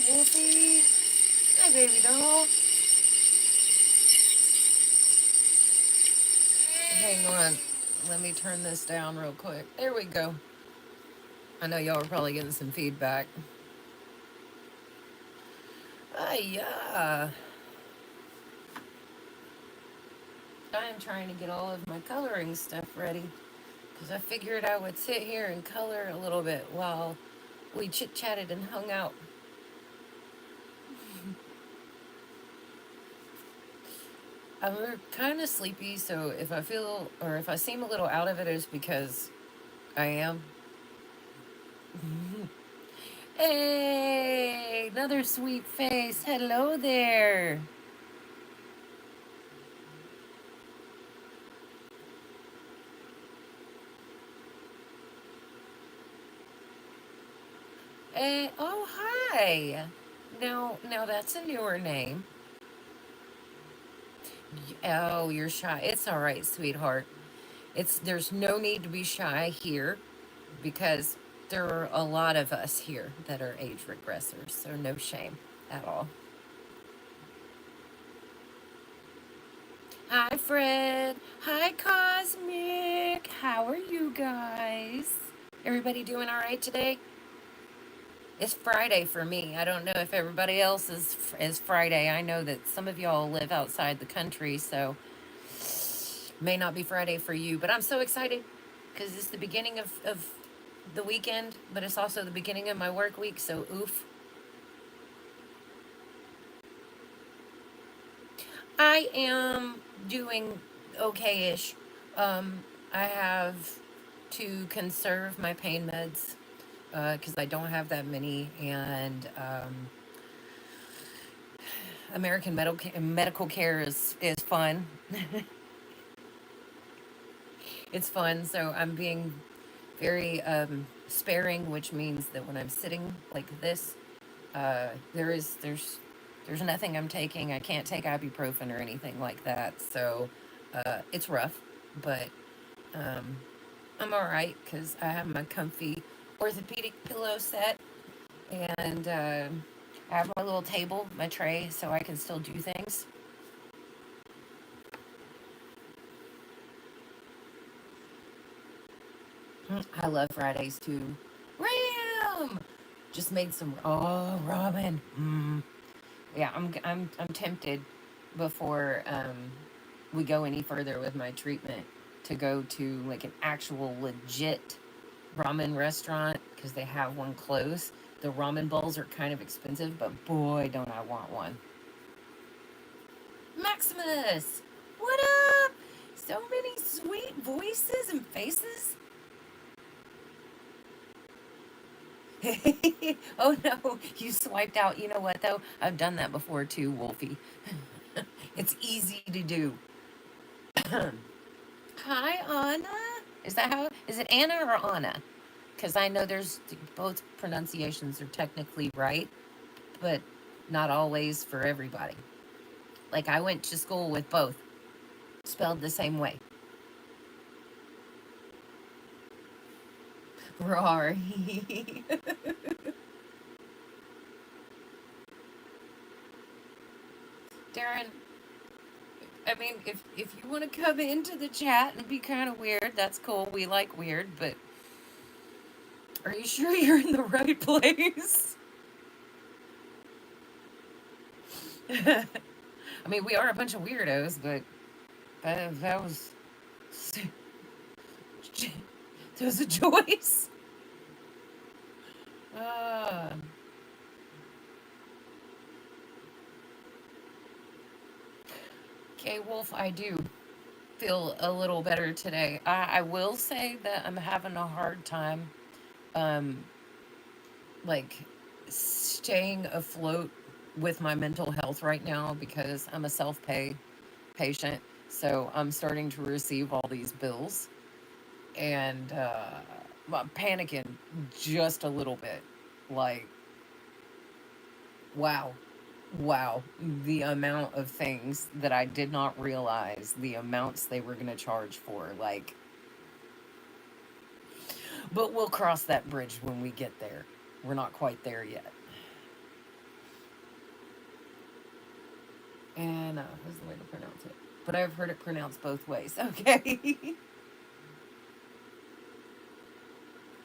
Wolfie. Hi, baby doll. Hang on. Let me turn this down real quick. There we go. I know y'all are probably getting some feedback. Yeah. I am trying to get all of my coloring stuff ready because I figured I would sit here and color a little bit while we chit chatted and hung out. I'm kind of sleepy, so if I feel or if I seem a little out of it, it's because I am. Hey, another sweet face. Hello there. Oh, hi. Now that's a newer name. Oh, you're shy. It's all right, sweetheart. There's no need to be shy here because there are a lot of us here that are age regressors, so no shame at all. Hi, Fred. Hi, Cosmic. How are you guys? Everybody doing all right today? It's Friday for me. I don't know if everybody else is Friday. I know that some of y'all live outside the country, so may not be Friday for you. But I'm so excited because it's the beginning of the weekend, but it's also the beginning of my work week. So oof. I am doing okay-ish. I have to conserve my pain meds because I don't have that many, and American medical care is fun. It's fun, so I'm being very sparing, which means that when I'm sitting like this, there's nothing I'm taking. I can't take ibuprofen or anything like that, so it's rough, but um, I'm all right because I have my comfy orthopedic pillow set, and I have my little table, my tray, so I can still do things. I love Fridays too. Ram! Just made some ramen. Yeah, I'm tempted before we go any further with my treatment to go to like an actual legit ramen restaurant because they have one close. The ramen bowls are kind of expensive, but boy, don't I want one. Maximus, what up? So many sweet voices and faces. Oh no, you swiped out. You know what though? I've done that before too, Wolfie. It's easy to do. Hi, Anna. Is that how? Is it Anna or Anna? Because I know there's both pronunciations are technically right, but not always for everybody. Like I went to school with both, spelled the same way. Rar. Darren, I mean, if you want to come into the chat and be kind of weird, that's cool. We like weird, but are you sure you're in the right place? I mean, we are a bunch of weirdos, but that was that was a choice. Uh, okay, Wolf, I do feel a little better today. I will say that I'm having a hard time, um, like staying afloat with my mental health right now because I'm a self-pay patient. So I'm starting to receive all these bills and I'm panicking just a little bit. Like, wow, wow, the amount of things that I did not realize the amounts they were going to charge for. Like, but we'll cross that bridge when we get there. We're not quite there yet. And what's the way to pronounce it? But I've heard it pronounced both ways. Okay.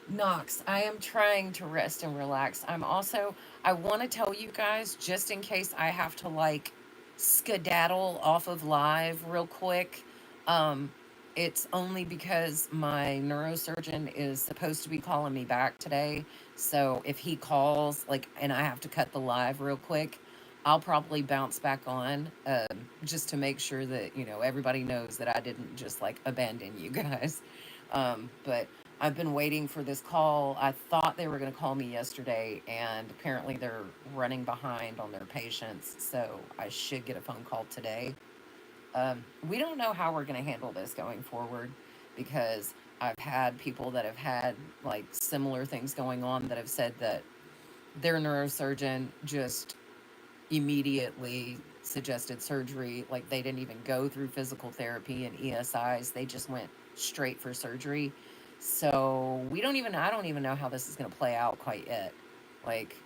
Knox, I am trying to rest and relax. I want to tell you guys, just in case I have to like skedaddle off of live real quick. Um, it's only because my neurosurgeon is supposed to be calling me back today. So if he calls, like, and I have to cut the live real quick, I'll probably bounce back on, just to make sure that, everybody knows that I didn't just like abandon you guys. But I've been waiting for this call. I thought they were going to call me yesterday, and apparently they're running behind on their patients, so I should get a phone call today. We don't know how we're going to handle this going forward, because I've had people that have had like similar things going on that have said that their neurosurgeon just immediately suggested surgery. Like, they didn't even go through physical therapy and ESIs, they just went straight for surgery. So I don't even know how this is going to play out quite yet. Like,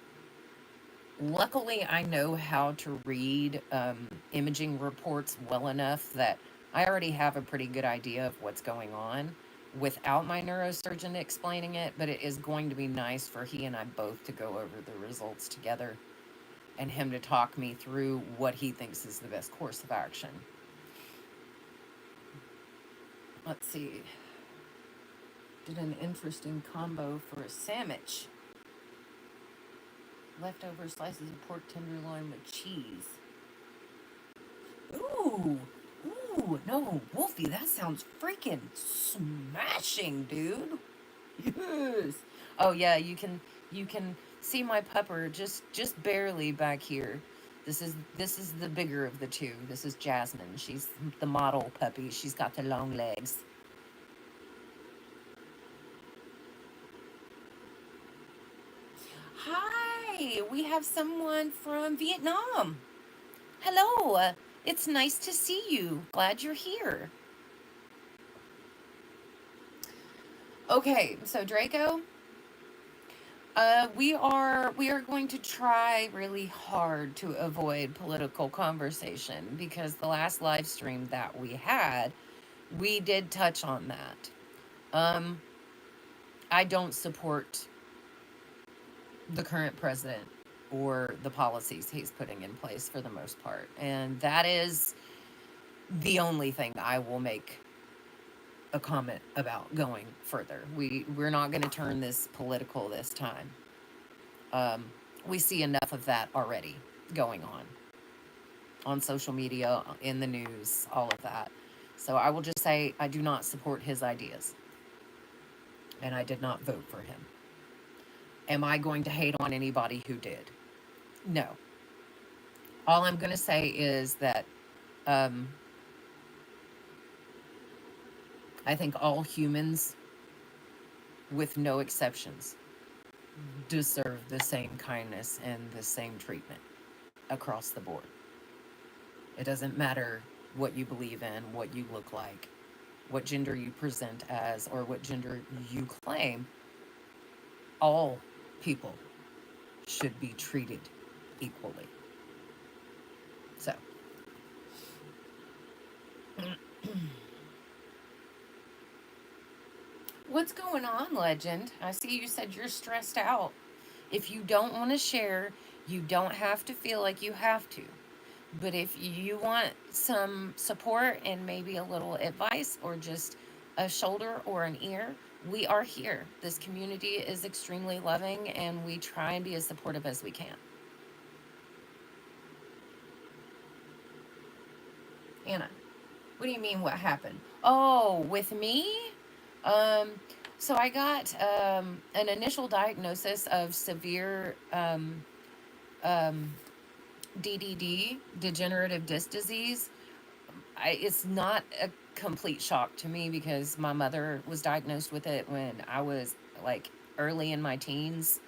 luckily I know how to read imaging reports well enough that I already have a pretty good idea of what's going on without my neurosurgeon explaining it. But it is going to be nice for he and I both to go over the results together, and him to talk me through what he thinks is the best course of action. Let's see. Did an interesting combo for a sandwich. Leftover slices of pork tenderloin with cheese. Ooh, no, Wolfie, that sounds freaking smashing, dude. Yes. Oh yeah, you can see my pupper just barely back here. This is the bigger of the two. This is Jasmine. She's the model puppy. She's got the long legs. Hi, we have someone from Vietnam. Hello, it's nice to see you. Glad you're here. Okay, so Draco, we are going to try really hard to avoid political conversation, because the last live stream that we had, we did touch on that. Um, I don't support the current president or the policies he's putting in place for the most part, and that is the only thing I will make a comment about going further. We're not going to turn this political this time. Um, we see enough of that already going on social media, in the news, all of that. So I will just say I do not support his ideas, and I did not vote for him. Am I going to hate on anybody who did? No. All I'm going to say is that um, I think all humans, with no exceptions, deserve the same kindness and the same treatment across the board. It doesn't matter what you believe in, what you look like, what gender you present as, or what gender you claim. All people should be treated equally. So, what's going on, Legend? I see you said you're stressed out. If you don't want to share, you don't have to feel like you have to. But if you want some support and maybe a little advice, or just a shoulder or an ear, we are here. This community is extremely loving, and we try and be as supportive as we can. Anna, what do you mean what happened? Oh, with me? Um, so I got an initial diagnosis of severe um, DDD, degenerative disc disease. It's not a complete shock to me, because my mother was diagnosed with it when I was like early in my teens.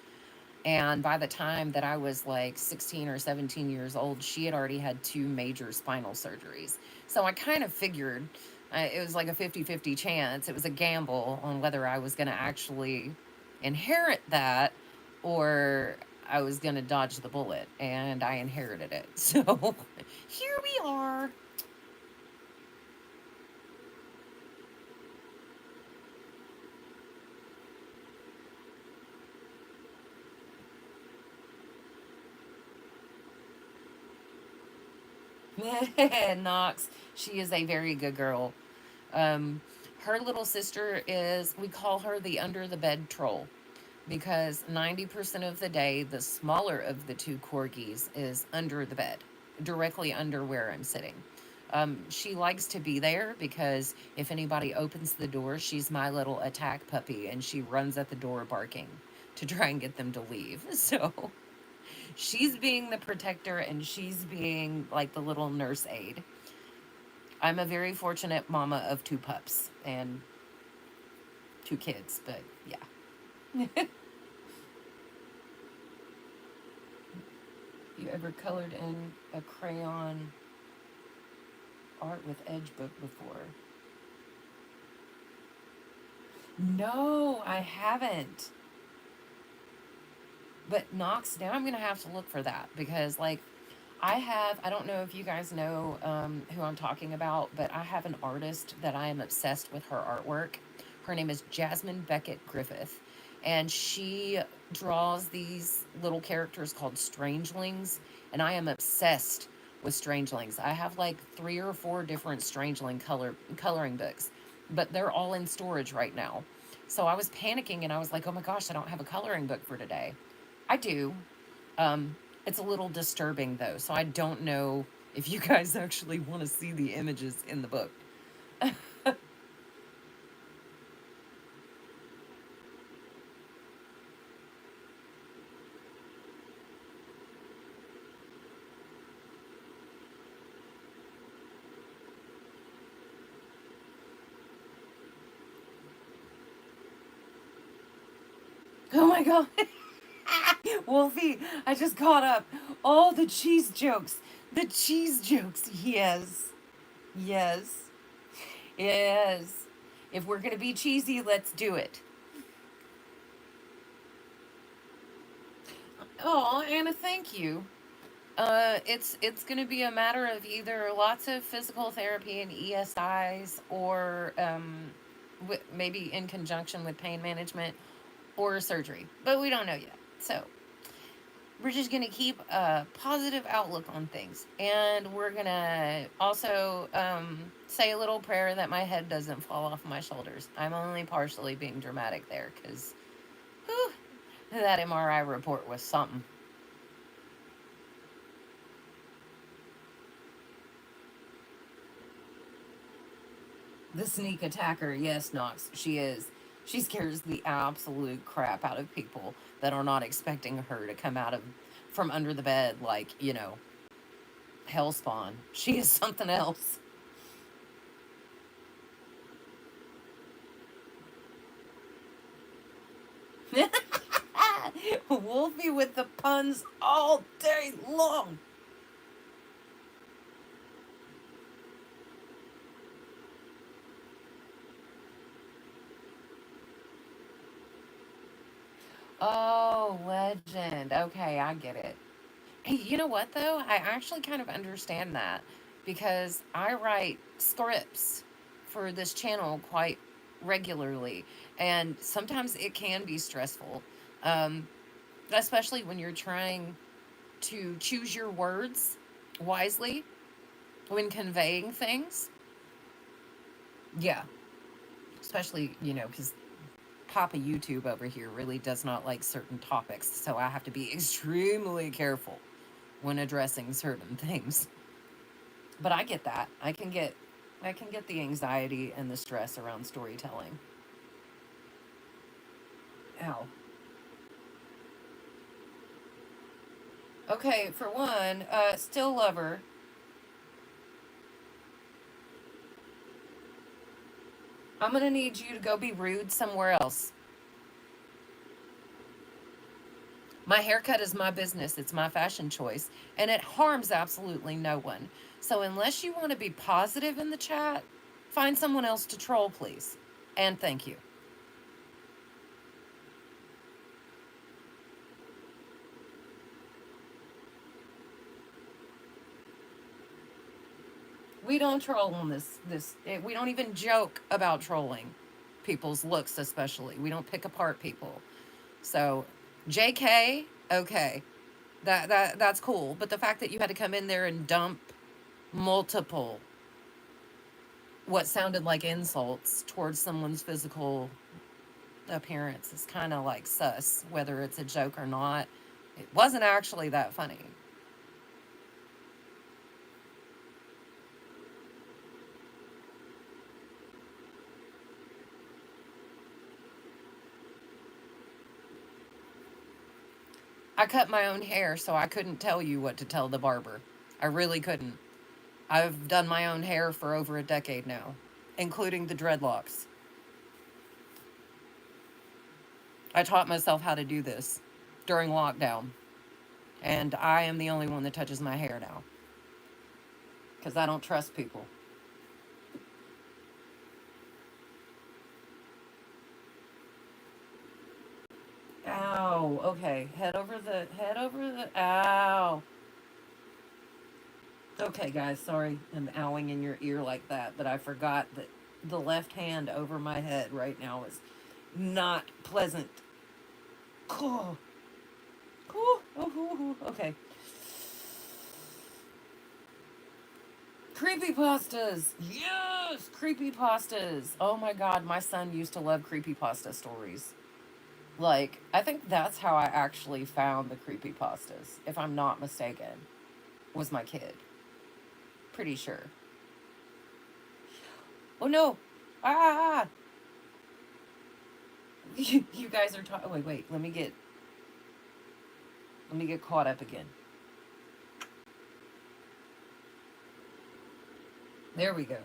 And by the time that I was like 16 or 17 years old, she had already had two major spinal surgeries. So I kind of figured it was like a 50-50 chance. It was a gamble on whether I was going to actually inherit that, or I was going to dodge the bullet, and I inherited it. So here we are. Knox, she is a very good girl. Um, Her little sister is, we call her the under the bed troll because 90% of the day, the smaller of the two corgis is under the bed, directly under where I'm sitting. She likes to be there because if anybody opens the door, she's my little attack puppy and she runs at the door barking to try and get them to leave. So she's being the protector and she's being like the little nurse aide. I'm a very fortunate mama of two pups and two kids, but yeah. You ever colored in a crayon art with edge book before? No, I haven't. But Knox, now I'm gonna have to look for that because, like, I don't know if you guys know who I'm talking about, but I have an artist that I am obsessed with her artwork. Her name is Jasmine Beckett Griffith, and she draws these little characters called strangelings, and I am obsessed with strangelings. I have like 3 or 4 different strangeling coloring books, but they're all in storage right now. So I was panicking and I was like, oh my gosh, I don't have a coloring book for today. I do. Um, it's a little disturbing though, so I don't know if you guys actually want to see the images in the book. Oh my god. Wolfie, I just caught up. Oh, the cheese jokes. The cheese jokes. Yes. Yes. Yes. If we're going to be cheesy, let's do it. Oh, Anna, thank you. It's going to be a matter of either lots of physical therapy and ESIs, or maybe in conjunction with pain management or surgery, but we don't know yet. So we're just going to keep a positive outlook on things, and we're going to also say a little prayer that my head doesn't fall off my shoulders. I'm only partially being dramatic there because that MRI report was something. The sneak attacker, yes, Knox, she is. She scares the absolute crap out of people that are not expecting her to come out of from under the bed like, hellspawn. She is something else. Wolfie with the puns all day long. Oh, legend. Okay, I get it. Hey, you know what though? I actually kind of understand that because I write scripts for this channel quite regularly, and sometimes it can be stressful, um, especially when you're trying to choose your words wisely when conveying things. Yeah, especially because Papa YouTube over here really does not like certain topics, so I have to be extremely careful when addressing certain things. But I get that. I can get the anxiety and the stress around storytelling. Ow. Okay, for one, still love her. I'm gonna need you to go be rude somewhere else. My haircut is my business. It's my fashion choice, and it harms absolutely no one. So unless you want to be positive in the chat, find someone else to troll, please. And thank you. We don't troll on we don't even joke about trolling people's looks, especially. We don't pick apart people. So, JK, okay. That's cool, but the fact that you had to come in there and dump multiple what sounded like insults towards someone's physical appearance is kind of like sus, whether it's a joke or not. It wasn't actually that funny. I cut my own hair, so I couldn't tell you what to tell the barber. I really couldn't. I've done my own hair for over a decade now, including the dreadlocks. I taught myself how to do this during lockdown, and I am the only one that touches my hair now because I don't trust people. Ow. Okay. Ow. Okay, guys. Sorry, I'm owing in your ear like that, but I forgot that the left hand over my head right now is not pleasant. Oh, okay. Creepy pastas. Yes, creepy pastas. Oh my god, my son used to love creepy pasta stories. Like, I think that's how I actually found the creepy pastas, if I'm not mistaken, was my kid. Pretty sure. Oh no. Ah. You guys are talking. Wait. Let me get caught up again. There we go.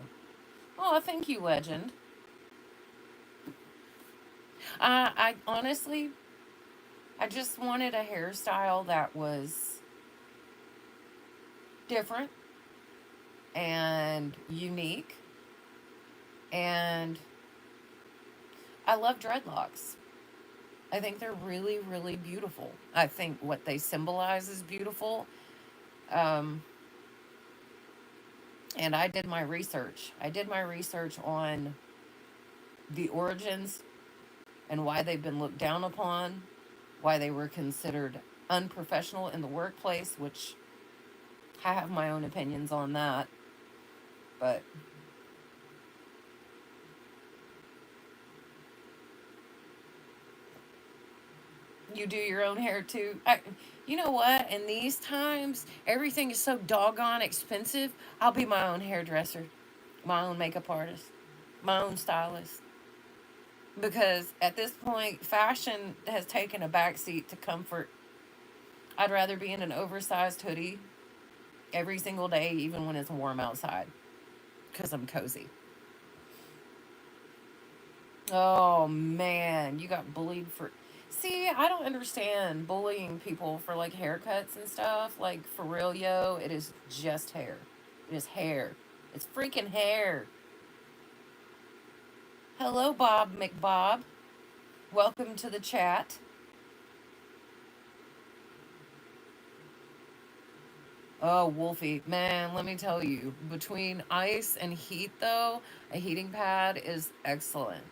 Oh, thank you, legend. I honestly, I just wanted a hairstyle that was different and unique. And I love dreadlocks. I think they're really, really beautiful. I think what they symbolize is beautiful. Um, and I did my research. I did my research on the origins and why they've been looked down upon, why they were considered unprofessional in the workplace, which I have my own opinions on that. But you do your own hair too. You know what? In these times, everything is so doggone expensive. I'll be my own hairdresser, my own makeup artist, my own stylist. Because at this point, fashion has taken a backseat to comfort. I'd rather be in an oversized hoodie every single day, even when it's warm outside, because I'm cozy. Oh man, you got bullied for. See, I don't understand bullying people for like haircuts and stuff. Like, for real, yo, it is just hair. It is hair. It's freaking hair. Hello, Bob McBob. Welcome to the chat. Oh, Wolfie, man, let me tell you, between ice and heat, though, a heating pad is excellent.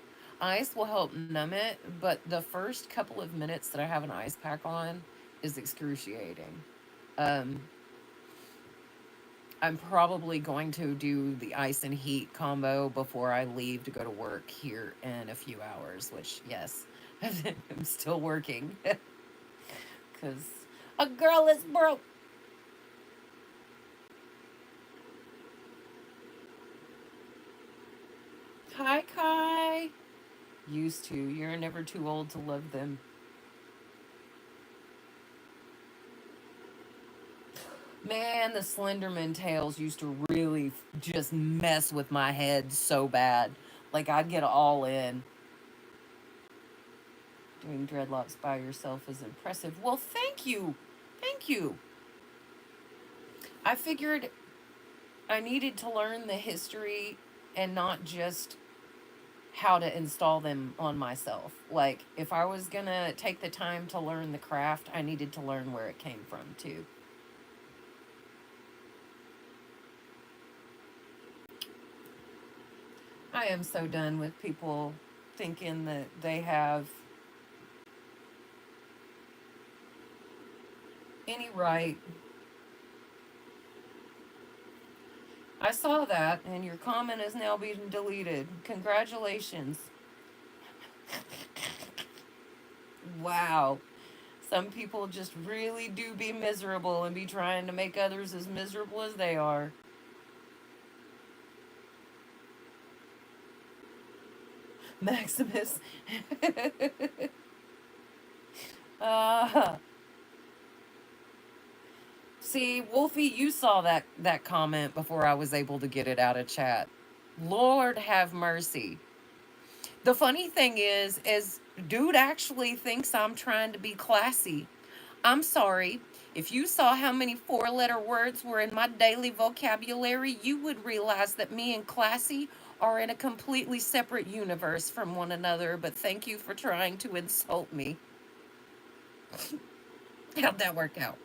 Ice will help numb it, but the first couple of minutes that I have an ice pack on is excruciating. Um, I'm probably going to do the ice and heat combo before I leave to go to work here in a few hours, which, yes, I'm still working because a girl is broke. Hi, Kai. Used to. You're never too old to love them. Man, the Slenderman tales used to really just mess with my head so bad. Like, I'd get all in. Doing dreadlocks by yourself is impressive. Well, thank you. Thank you. I figured I needed to learn the history and not just how to install them on myself. Like, if I was gonna take the time to learn the craft, I needed to learn where it came from, too. I am so done with people thinking that they have any right. I saw that, and your comment is now being deleted. Congratulations. Wow. Some people just really do be miserable and be trying to make others as miserable as they are. Maximus. uh, See, Wolfie, you saw that comment before I was able to get it out of chat. Lord have mercy. The funny thing is dude actually thinks I'm trying to be classy. I'm sorry. If you saw how many four-letter words were in my daily vocabulary, you would realize that me and classy are in a completely separate universe from one another, but thank you for trying to insult me. How'd that work out?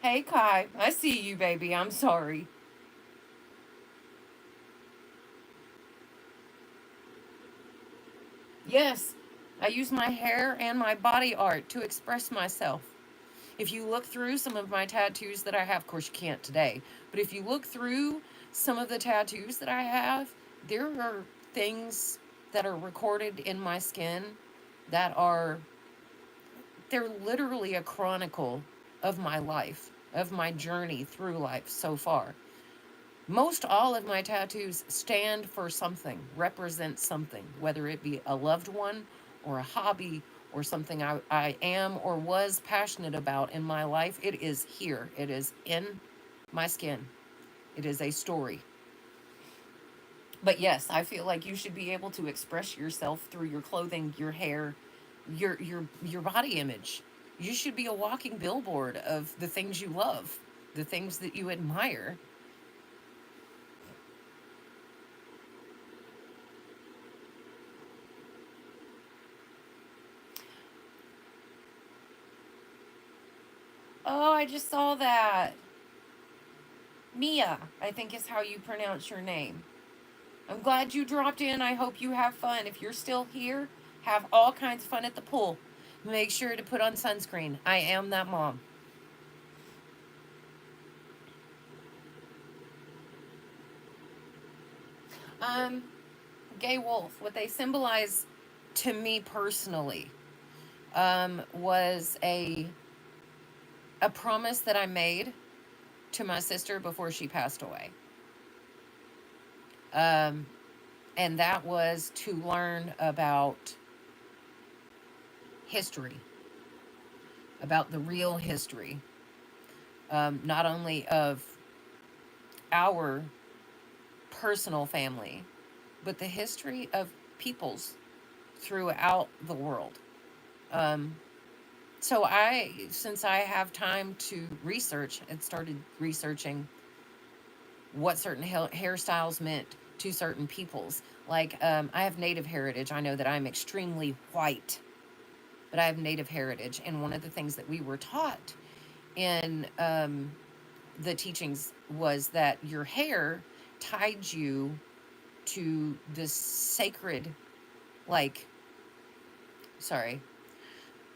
Hey, Kai. I see you, baby. I'm sorry. Yes, I use my hair and my body art to express myself. If you look through some of my tattoos that I have, of course you can't today, but if you look through some of the tattoos that I have, there are things that are recorded in my skin that are, they're literally a chronicle of my life, of my journey through life so far. Most all of my tattoos stand for something, represent something, whether it be a loved one or a hobby or something I am or was passionate about in my life. It is here. It is in my skin. It is a story. But yes, I feel like you should be able to express yourself through your clothing, your hair, your body image. You should be a walking billboard of the things you love, the things that you admire. Oh, I just saw that. Mia, I think is how you pronounce your name. I'm glad you dropped in. I hope you have fun. If you're still here, have all kinds of fun at the pool. Make sure to put on sunscreen. I am that mom. Um, Gay Wolf, what they symbolize to me personally, was a promise that I made to my sister before she passed away. Um, and that was to learn about history, about the real history, not only of our personal family, but the history of peoples throughout the world. Um, so since I have time to research, and started researching what certain hairstyles meant to certain peoples. Like, I have Native heritage. I know that I'm extremely white, but I have Native heritage. And one of the things that we were taught in the teachings was that your hair tied you to this sacred, like, sorry,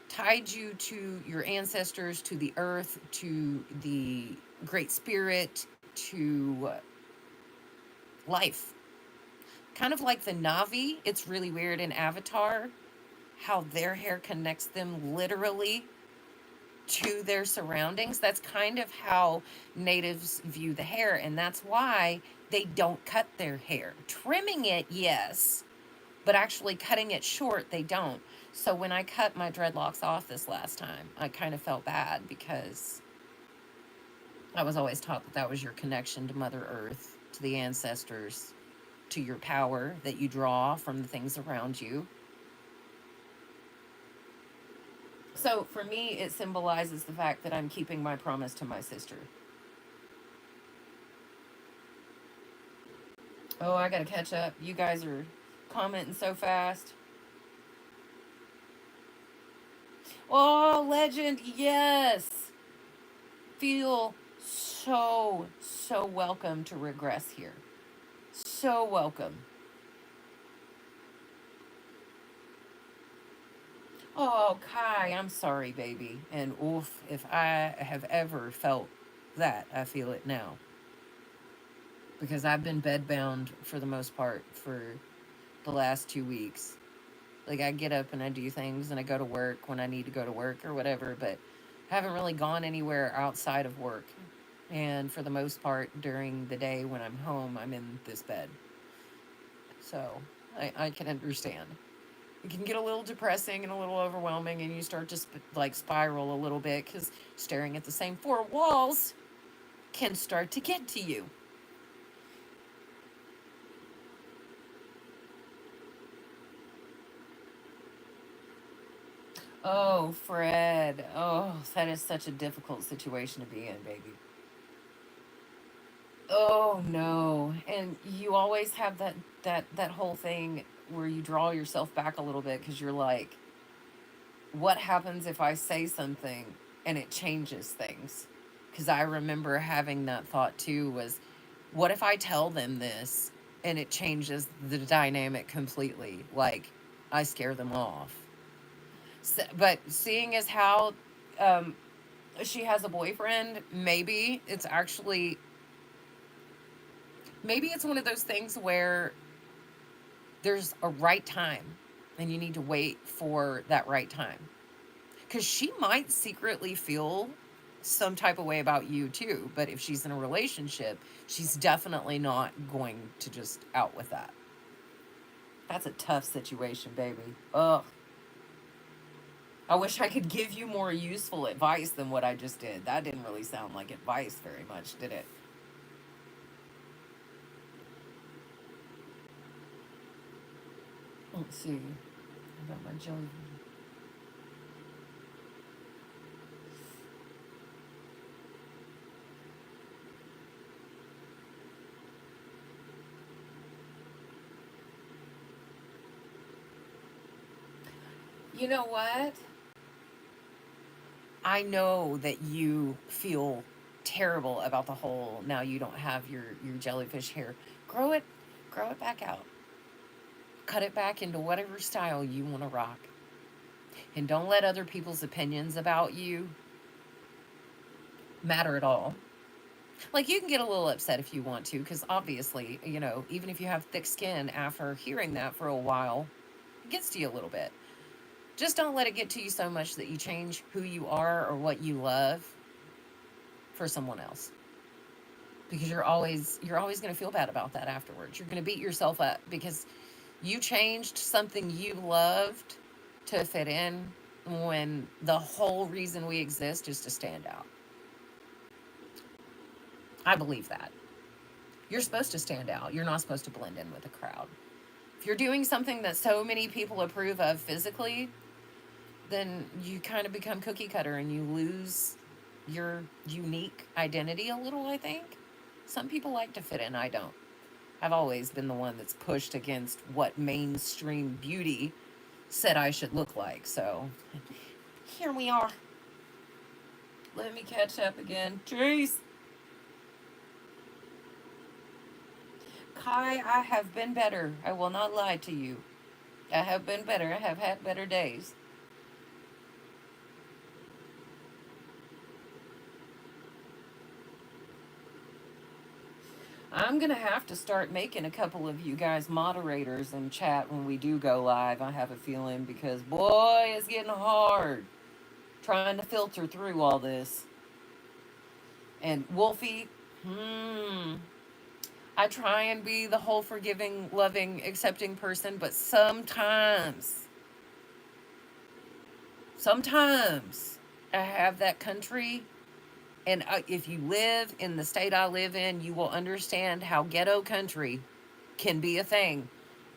tied you to your ancestors, to the earth, to the great spirit, to life. Kind of like the Navi. It's really weird in Avatar how their hair connects them literally to their surroundings. That's kind of how natives view the hair, and that's why they don't cut their hair. Trimming it, yes, but actually cutting it short, they don't. So when I cut my dreadlocks off this last time, I kind of felt bad because I was always taught that that was your connection to Mother Earth, to the ancestors, to your power that you draw from the things around you. So for me, it symbolizes the fact that I'm keeping my promise to my sister. Oh, I gotta catch up. You guys are commenting so fast. Oh, legend, yes. Feel so welcome to regress here. So welcome. Oh, Kai, I'm sorry, baby. And oof, if I have ever felt that, I feel it now. Because I've been bedbound for the most part for the last 2 weeks. Like, I get up and I do things and I go to work when I need to go to work or whatever, but I haven't really gone anywhere outside of work. And for the most part, during the day when I'm home, I'm in this bed. So I can understand. It can get a little depressing and a little overwhelming, and you start to like spiral a little bit because staring at the same four walls can start to get to you. Oh, Fred. Oh, that is such a difficult situation to be in, baby. Oh no. And you always have that whole thing where you draw yourself back a little bit because you're like, what happens if I say something and it changes things? Because I remember having that thought too, was what if I tell them this and it changes the dynamic completely? Like, I scare them off. So, but seeing as how um, she has a boyfriend, maybe it's one of those things where there's a right time and you need to wait for that right time. Because she might secretly feel some type of way about you too, but if she's in a relationship, she's definitely not going to just out with that. That's a tough situation, baby. Ugh. I wish I could give you more useful advice than what I just did. That didn't really sound like advice very much, did it? Let's see. I got my jelly. You know what? I know that you feel terrible about the whole now you don't have your jellyfish hair. Grow it grow it back out. Cut it back into whatever style you want to rock. And don't let other people's opinions about you matter at all. Like, you can get a little upset if you want to, because obviously, even if you have thick skin after hearing that for a while, it gets to you a little bit. Just don't let it get to you so much that you change who you are or what you love for someone else. Because you're always going to feel bad about that afterwards. You're going to beat yourself up because you changed something you loved to fit in when the whole reason we exist is to stand out. I believe that. You're supposed to stand out. You're not supposed to blend in with the crowd. If you're doing something that so many people approve of physically, then you kind of become cookie cutter and you lose your unique identity a little, I think. Some people like to fit in, I don't. I've always been the one that's pushed against what mainstream beauty said I should look like. So here we are. Let me catch up again. Jeez. Kai, I have been better. I will not lie to you. I have been better. I have had better days. I'm going to have to start making a couple of you guys moderators in chat when we do go live. I have a feeling because, boy, it's getting hard trying to filter through all this. And Wolfie, I try and be the whole forgiving, loving, accepting person, but sometimes I have that country. And if you live in the state I live in, you will understand how ghetto country can be a thing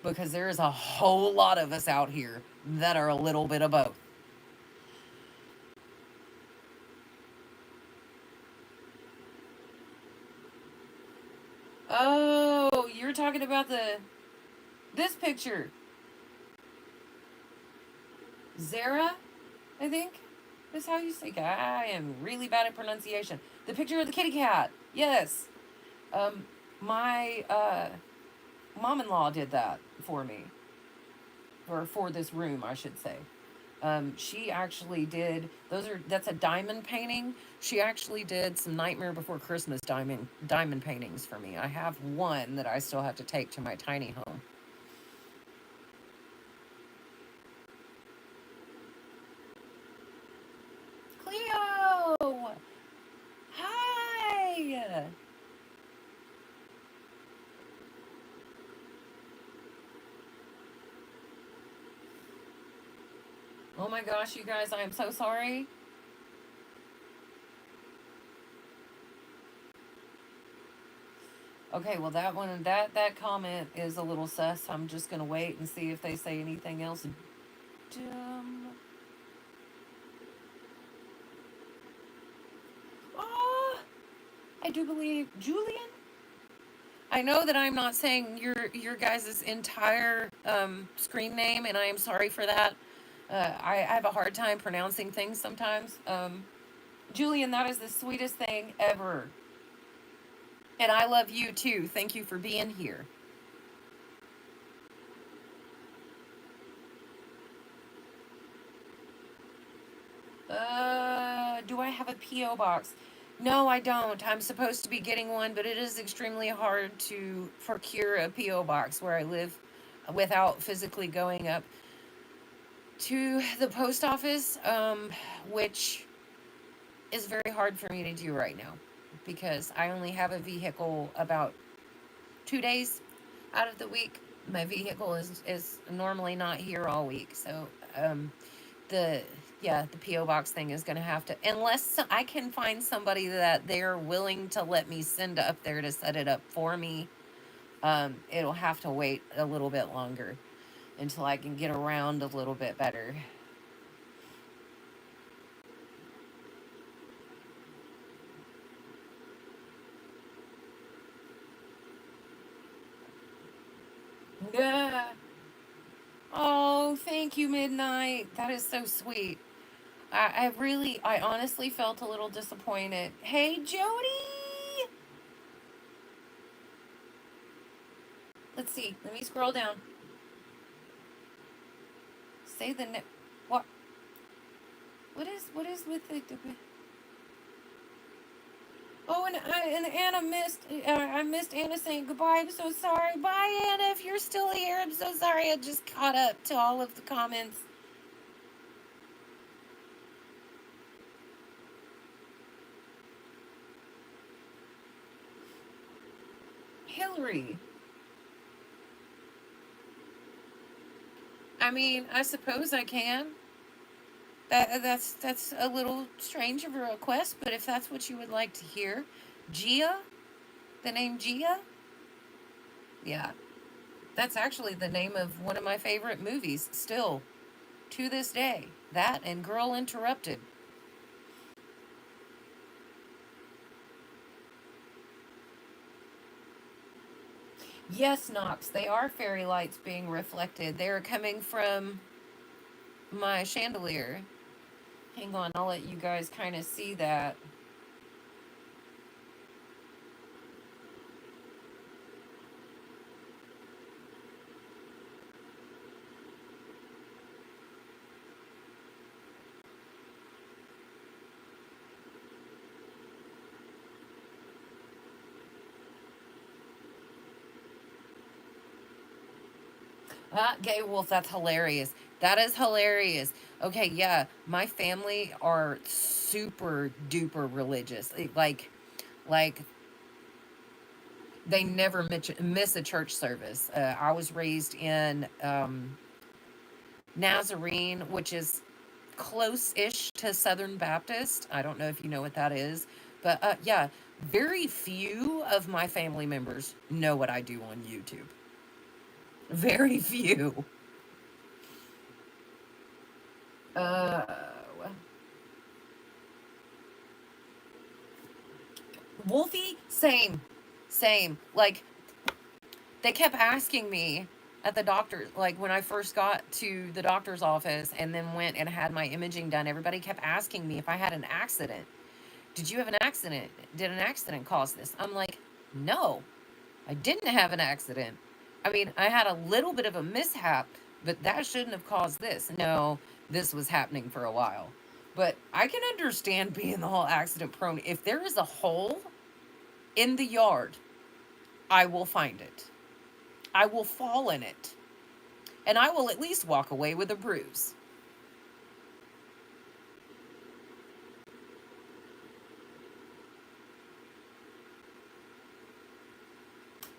because there is a whole lot of us out here that are a little bit of both. Oh, you're talking about this picture. Zara, I think. That's how you say I am really bad at pronunciation. The picture of the kitty cat. Yes. My mom-in-law did that for me, or for this room, I should say. She actually did that's a diamond painting. She actually did some Nightmare Before Christmas diamond paintings for me. I have one that I still have to take to my tiny home. Cleo! Hi! Oh my gosh, you guys, I am so sorry. Okay, well that comment is a little sus. I'm just gonna wait and see if they say anything else. Oh, I do believe Julian. I know that I'm not saying your guys' entire screen name, and I am sorry for that. I have a hard time pronouncing things sometimes. Julian, that is the sweetest thing ever, and I love you too. Thank you for being here. Do I have a P.O. box? No, I don't. I'm supposed to be getting one, but it is extremely hard to procure a P.O. box where I live without physically going up to the post office, which is very hard for me to do right now because I only have a vehicle about 2 days out of the week. My vehicle is normally not here all week, so the the PO box thing is going to have to, unless I can find somebody that they're willing to let me send up there to set it up for me. It'll have to wait a little bit longer until I can get around a little bit better. Yeah. Oh, thank you, Midnight. That is so sweet. I honestly felt a little disappointed. Hey, Jody! Let's see. Let me scroll down. Say the name. What? What is with the Oh, and Anna missed. I missed Anna saying goodbye. I'm so sorry. Bye, Anna. If you're still here, I'm so sorry. I just caught up to all of the comments. Hillary. I mean, I suppose I can. That's a little strange of a request, but if that's what you would like to hear, Gia, the name Gia, yeah, that's actually the name of one of my favorite movies. Still, to this day, that and Girl Interrupted. Yes, Knox, they are fairy lights being reflected. They're coming from my chandelier. Hang on, I'll let you guys kind of see that. Gay Wolf, that's hilarious. That is hilarious. Okay, yeah, my family are super duper religious. Like they never miss a church service. I was raised in Nazarene, which is close-ish to Southern Baptist. I don't know if you know what that is, but yeah, very few of my family members know what I do on YouTube. Very few. Uh, Wolfie, same, same. Like they kept asking me. at the doctor, like when I first got to the doctor's office and then went and had my imaging done, everybody kept asking me if I had an accident. Did you have an accident? Did an accident cause this? I'm like, no, I didn't have an accident. I mean, I had a little bit of a mishap, but that shouldn't have caused this. No, this was happening for a while. But I can understand being the whole accident prone. If there is a hole in the yard, I will find it. I will fall in it. And I will at least walk away with a bruise.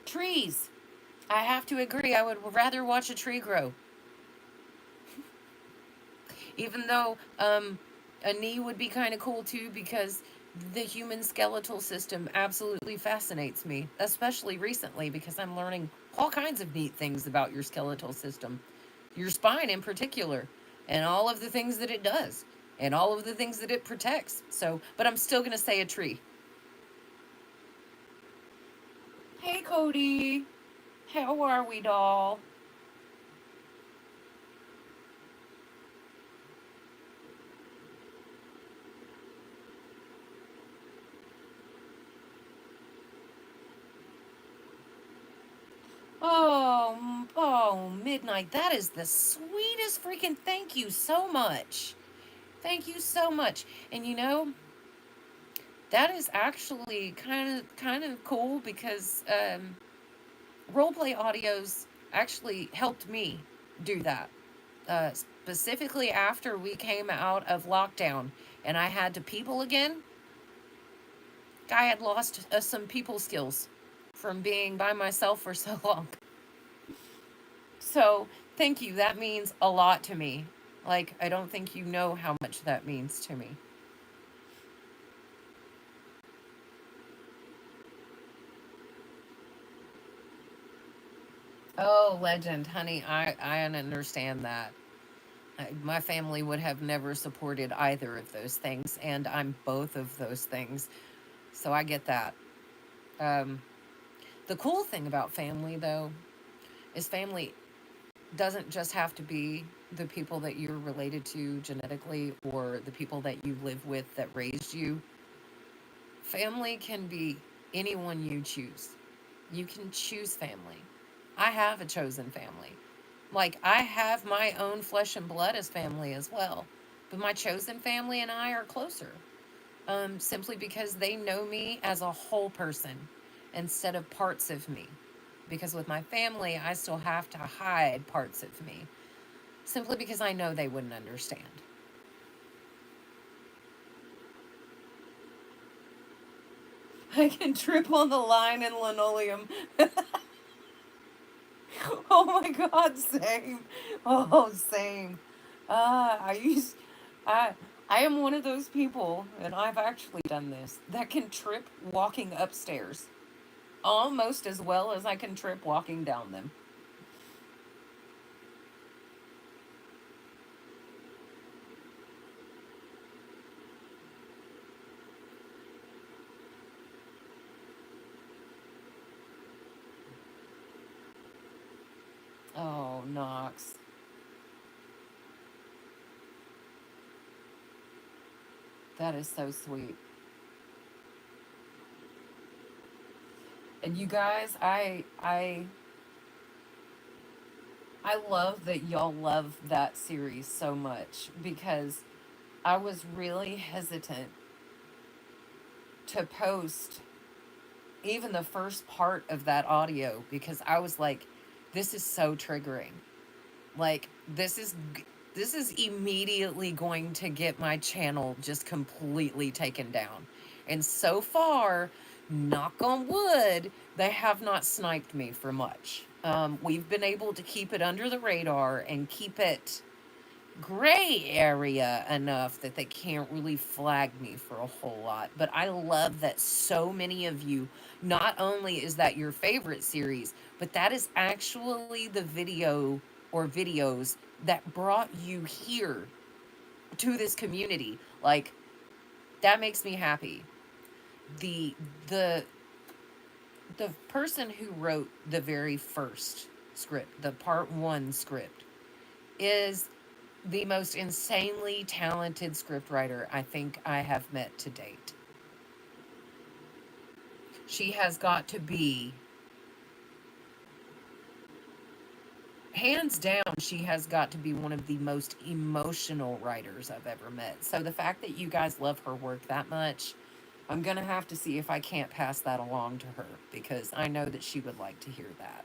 Trees. I have to agree. I would rather watch a tree grow. Even though a knee would be kind of cool too, because the human skeletal system absolutely fascinates me, especially recently because I'm learning all kinds of neat things about your skeletal system, your spine in particular, and all of the things that it does, and all of the things that it protects. So, but I'm still going to say a tree. Hey, Cody. How are we, doll? Oh, Midnight. That is the sweetest freaking thank you so much. Thank you so much. And you know, that is actually kind of cool because roleplay audios actually helped me do that. Specifically after we came out of lockdown and I had to people again, I had lost some people skills from being by myself for so long. So, thank you. That means a lot to me. Like, I don't think you know how much that means to me. Oh, legend, honey. I understand that. My family would have never supported either of those things, and I'm both of those things. So I get that. Um, the cool thing about family, though, is family doesn't just have to be the people that you're related to genetically or the people that you live with that raised you. Family can be anyone you choose. You can choose family. I have a chosen family. Like, I have my own flesh and blood as family as well. But my chosen family and I are closer. Simply because they know me as a whole person instead of parts of me. Because with my family, I still have to hide parts of me. Simply because I know they wouldn't understand. I can trip on the line in linoleum. Oh my god, same. Oh, same. I used, I, I am one of those people, and I've actually done this, that can trip walking upstairs almost as well as I can trip walking down them. Oh, Knox. That is so sweet. And you guys, I love that y'all love that series so much because I was really hesitant to post even the first part of that audio because I was like, this is so triggering. Like, this is immediately going to get my channel just completely taken down. And so far, knock on wood, they have not sniped me for much. We've been able to keep it under the radar and keep it gray area enough that they can't really flag me for a whole lot. But I love that so many of you, not only is that your favorite series, but that is actually the video or videos that brought you here to this community. Like, that makes me happy. The the the person who wrote the very first script, the part one script, is the most insanely talented scriptwriter I think I have met to date. She has got to be, hands down, she has got to be one of the most emotional writers I've ever met. So the fact that you guys love her work that much, I'm going to have to see if I can't pass that along to her, because I know that she would like to hear that.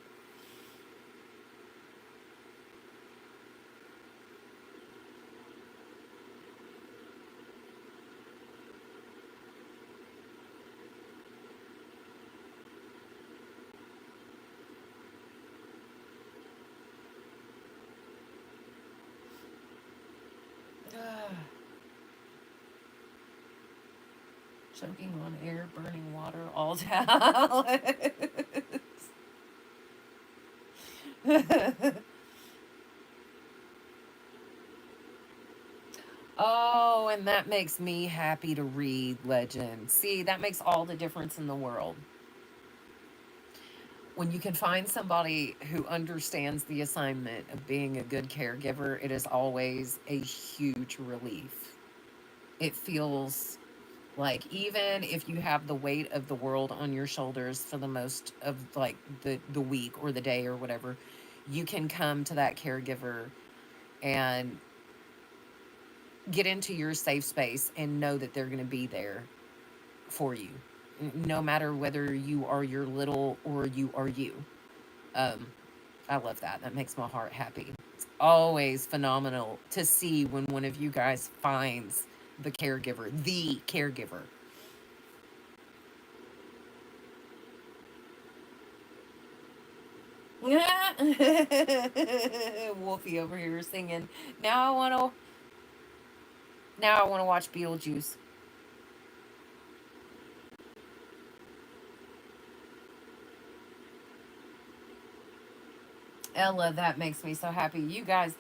Choking on air, burning water, all talents. Oh, and that makes me happy to read Legend. See, that makes all the difference in the world. When you can find somebody who understands the assignment of being a good caregiver, it is always a huge relief. It feels like, even if you have the weight of the world on your shoulders for the most of like the week or the day or whatever, you can come to that caregiver and get into your safe space and know that they're going to be there for you, no matter whether you are your little or you are you. Um, I love that. That makes my heart happy. It's always phenomenal to see when one of you guys finds the caregiver, the caregiver. Wolfie over here singing. Now I want to. Now I want to watch Beetlejuice. Ella, that makes me so happy. You guys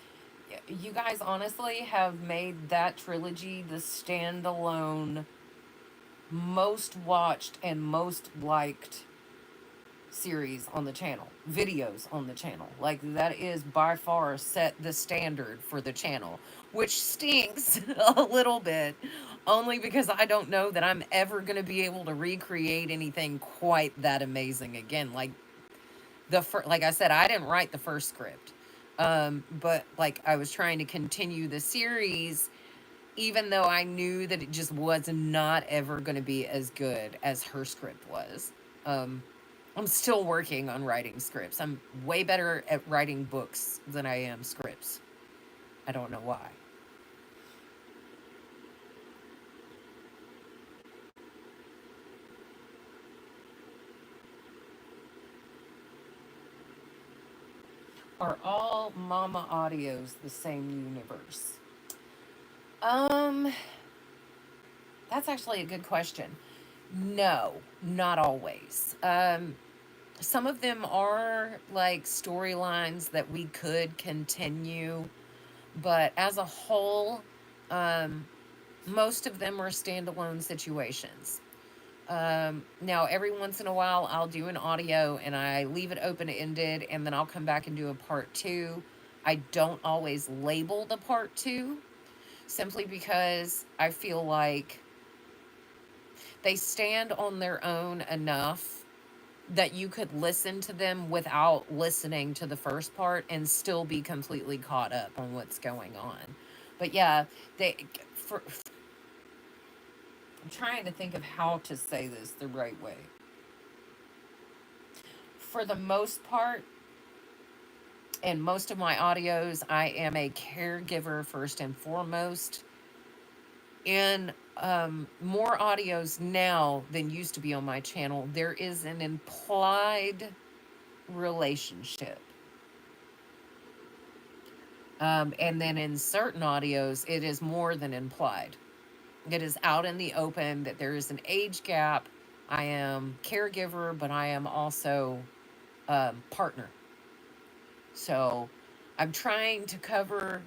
honestly have made that trilogy the standalone most watched and most liked series on the channel, videos on the channel. Like, that is by far set the standard for the channel, which stinks a little bit, only because I don't know that I'm ever going to be able to recreate anything quite that amazing again. Like, like I said, I didn't write the first script. But like, I was trying to continue the series, even though I knew that it just was not ever going to be as good as her script was. Um, I'm still working on writing scripts. I'm way better at writing books than I am scripts. I don't know why. Are all mama audios the same universe? Um, that's actually a good question. No, not always. Some of them are like storylines that we could continue, but as a whole, um, most of them are standalone situations. Now, every once in a while, I'll do an audio and I leave it open ended, and then I'll come back and do a part two. I don't always label the part two, simply because I feel like they stand on their own enough that you could listen to them without listening to the first part and still be completely caught up on what's going on. But yeah, they for I'm trying to think of how to say this the right way. For the most part, in most of my audios, I am a caregiver first and foremost. In more audios now than used to be on my channel, there is an implied relationship. And then in certain audios, it is more than implied. It is out in the open that there is an age gap. I am caregiver, but I am also partner. So I'm trying to cover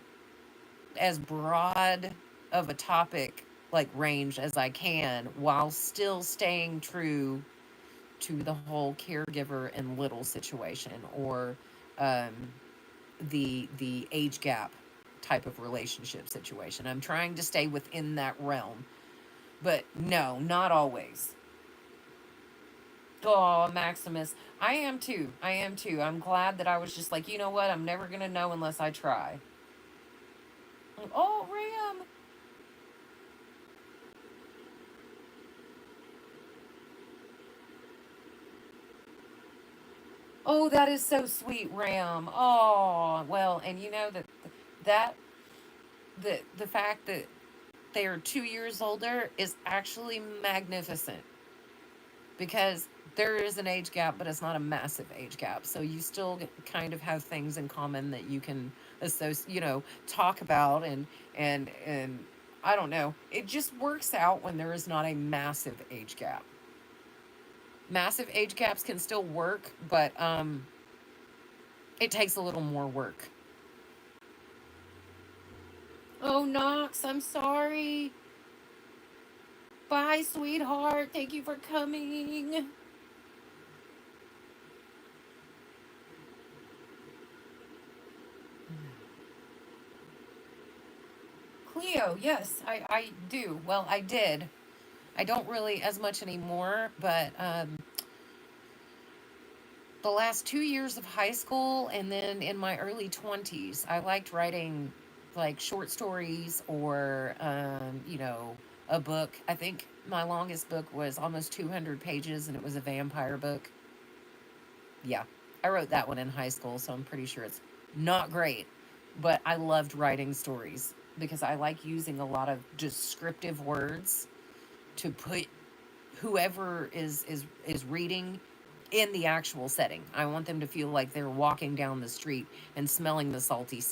as broad of a topic, like, range as I can, while still staying true to the whole caregiver and little situation, or the age gap type of relationship situation. I'm trying to stay within that realm. But no, not always. Oh, Maximus. I am too. I am too. I'm glad that I was just like, you know what? I'm never going to know unless I try. Oh, Ram. Oh, that is so sweet, Ram. Oh, well, and you know that the fact that they are 2 years older is actually magnificent because there is an age gap, but it's not a massive age gap. So you still kind of have things in common that you can associate, talk about and I don't know. It just works out when there is not a massive age gap. Massive age gaps can still work, but it takes a little more work. Oh, Knox, I'm sorry. Bye, sweetheart. Thank you for coming. Cleo, yes, I do. Well, I did. I don't really as much anymore, but the last 2 years of high school and then in my early 20s, I liked writing like short stories or, a book. I think my longest book was almost 200 pages and it was a vampire book. Yeah, I wrote that one in high school, so I'm pretty sure it's not great. But I loved writing stories because I like using a lot of descriptive words to put whoever is reading in the actual setting. I want them to feel like they're walking down the street and smelling the salty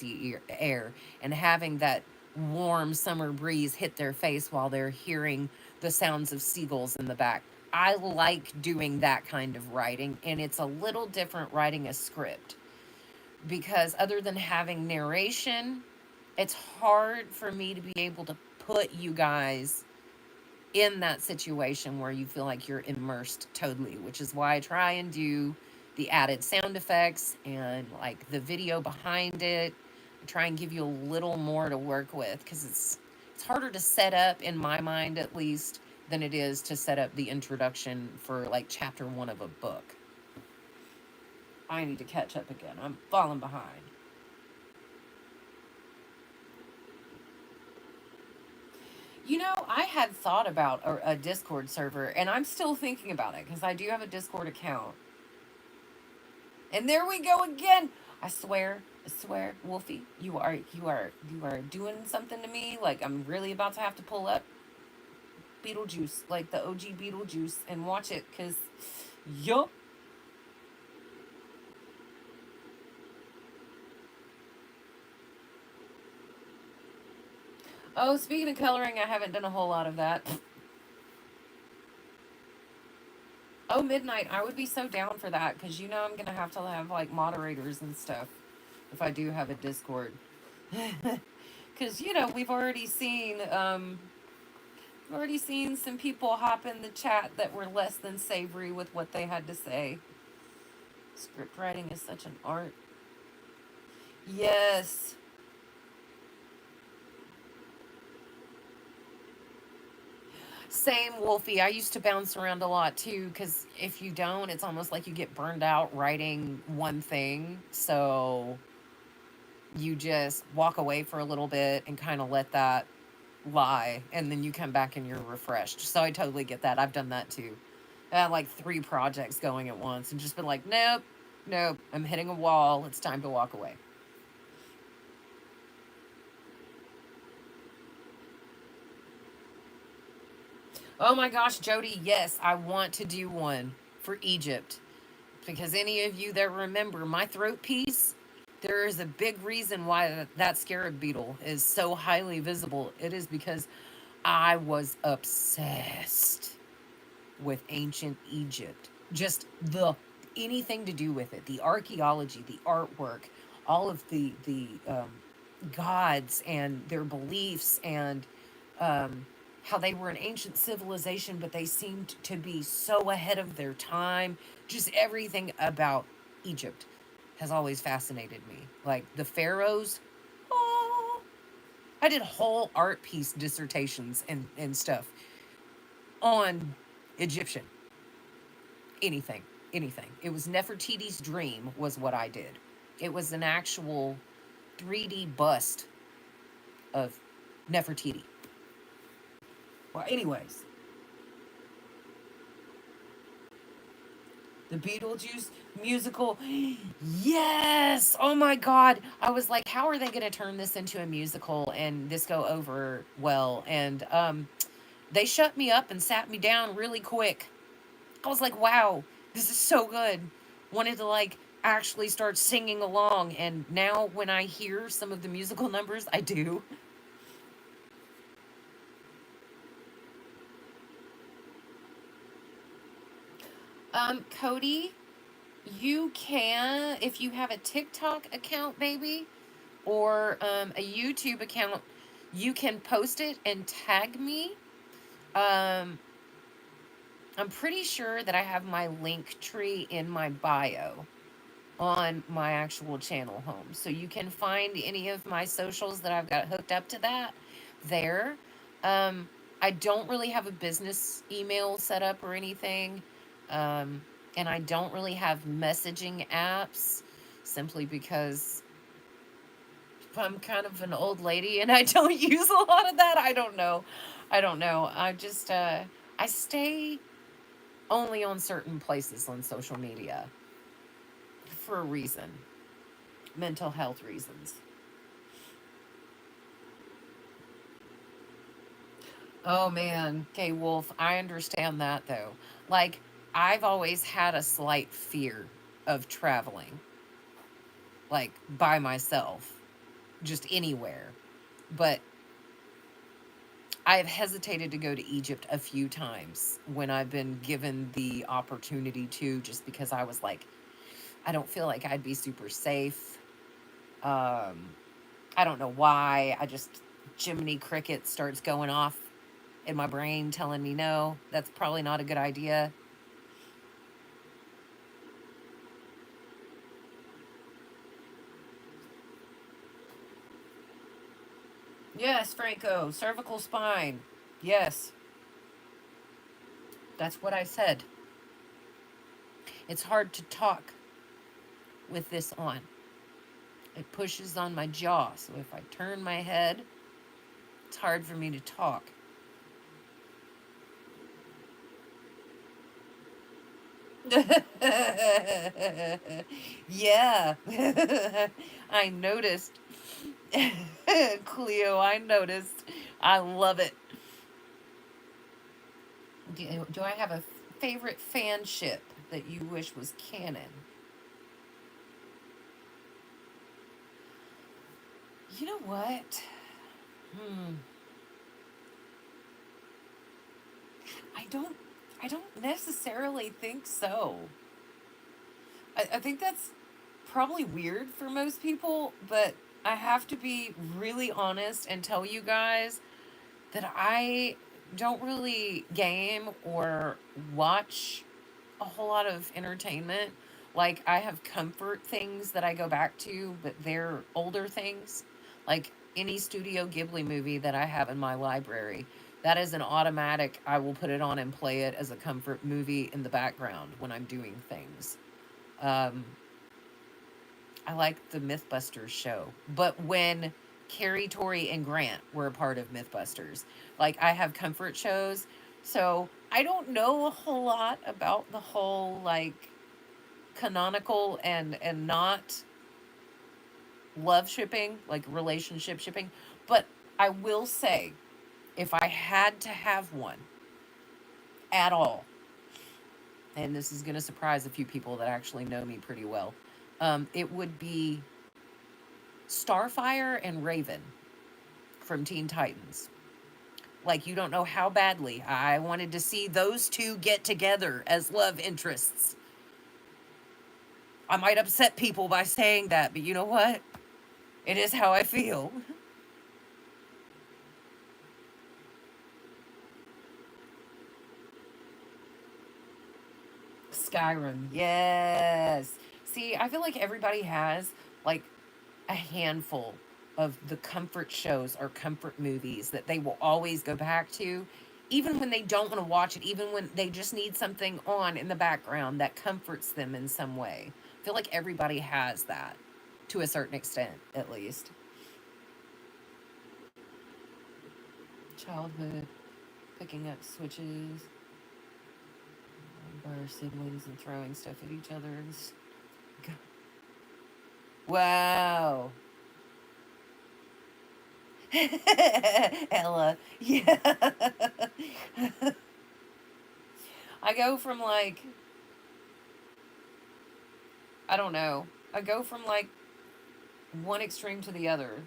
air and having that warm summer breeze hit their face while they're hearing the sounds of seagulls in the back. I like doing that kind of writing, and it's a little different writing a script because other than having narration, it's hard for me to be able to put you guys in that situation where you feel like you're immersed totally, which is why I try and do the added sound effects and like the video behind it. I try and give you a little more to work with because it's harder to set up in my mind at least than it is to set up the introduction for like chapter one of a book. I need to catch up again. I'm falling behind. I had thought about a Discord server, and I'm still thinking about it because I do have a Discord account. And there we go again. I swear, Wolfie, you are doing something to me. Like I'm really about to have to pull up Beetlejuice, like the OG Beetlejuice, and watch it. Cause, yup. Oh, speaking of coloring, I haven't done a whole lot of that. Oh, midnight. I would be so down for that because I'm gonna have to have like moderators and stuff if I do have a Discord. Because we've already seen some people hop in the chat that were less than savory with what they had to say. Script writing is such an art. Yes. Same, Wolfie. I used to bounce around a lot too, because if you don't, it's almost like you get burned out writing one thing. So you just walk away for a little bit and kind of let that lie, and then you come back and you're refreshed. So I totally get that. I've done that too. I had like three projects going at once and just been like, nope, nope, I'm hitting a wall. It's time to walk away. Oh my gosh, Jody, yes, I want to do one for Egypt. Because any of you that remember my throat piece, there is a big reason why that scarab beetle is so highly visible. It is because I was obsessed with ancient Egypt. Just the anything to do with it, the archaeology, the artwork, all of the gods and their beliefs and how they were an ancient civilization, but they seemed to be so ahead of their time. Just everything about Egypt has always fascinated me. Like the pharaohs. Oh, I did whole art piece dissertations and stuff on Egyptian. Anything, anything. It was Nefertiti's dream was what I did. It was an actual 3D bust of Nefertiti. Well, anyways, the Beetlejuice musical. Yes! Oh my god. I was like, how are they going to turn this into a musical and this go over well? And they shut me up and sat me down really quick. I was like, wow, this is so good. Wanted to like actually start singing along, and now when I hear some of the musical numbers, I do. Cody, you can, if you have a TikTok account, maybe, or a YouTube account, you can post it and tag me. Um, I'm pretty sure that I have my link tree in my bio on my actual channel home. So you can find any of my socials that I've got hooked up to that there. Um, I don't really have a business email set up or anything. Um, and I don't really have messaging apps simply because I'm kind of an old lady and I don't use a lot of that. I don't know. I don't know. I stay only on certain places on social media for a reason. Mental health reasons. Oh man, okay, Wolf, I understand that though. Like, I've always had a slight fear of traveling, like by myself, just anywhere. But I've hesitated to go to Egypt a few times when I've been given the opportunity to, just because I was like, I don't feel like I'd be super safe. Um, I don't know why. I just, Jiminy Cricket starts going off in my brain telling me no, that's probably not a good idea. Yes, Franco, cervical spine. Yes, that's what I said. It's hard to talk with this on. It pushes on my jaw, so if I turn my head, it's hard for me to talk. Yeah, I noticed. Cleo, I noticed. I love it. Do I have a favorite fanship that you wish was canon? You know what? Hmm. I don't. I don't necessarily think so. I think that's probably weird for most people, but I have to be really honest and tell you guys that I don't really game or watch a whole lot of entertainment. Like, I have comfort things that I go back to, but they're older things. Like any Studio Ghibli movie that I have in my library, that is an automatic. I will put it on and play it as a comfort movie in the background when I'm doing things. Um, I like the Mythbusters show, but when Carrie, Tori, and Grant were a part of Mythbusters, like I have comfort shows, so I don't know a whole lot about the whole like canonical and not love shipping, like relationship shipping, but I will say if I had to have one at all, and this is going to surprise a few people that actually know me pretty well, it would be Starfire and Raven from Teen Titans. Like, you don't know how badly I wanted to see those two get together as love interests. I might upset people by saying that, but you know what? It is how I feel. Skyrim, yes. See, I feel like everybody has like a handful of the comfort shows or comfort movies that they will always go back to, even when they don't want to watch it, even when they just need something on in the background that comforts them in some way. I feel like everybody has that to a certain extent, at least. Childhood, picking up switches by our siblings and throwing stuff at each other. Wow. Ella. Yeah. I go from like, I don't know. I go from like one extreme to the other.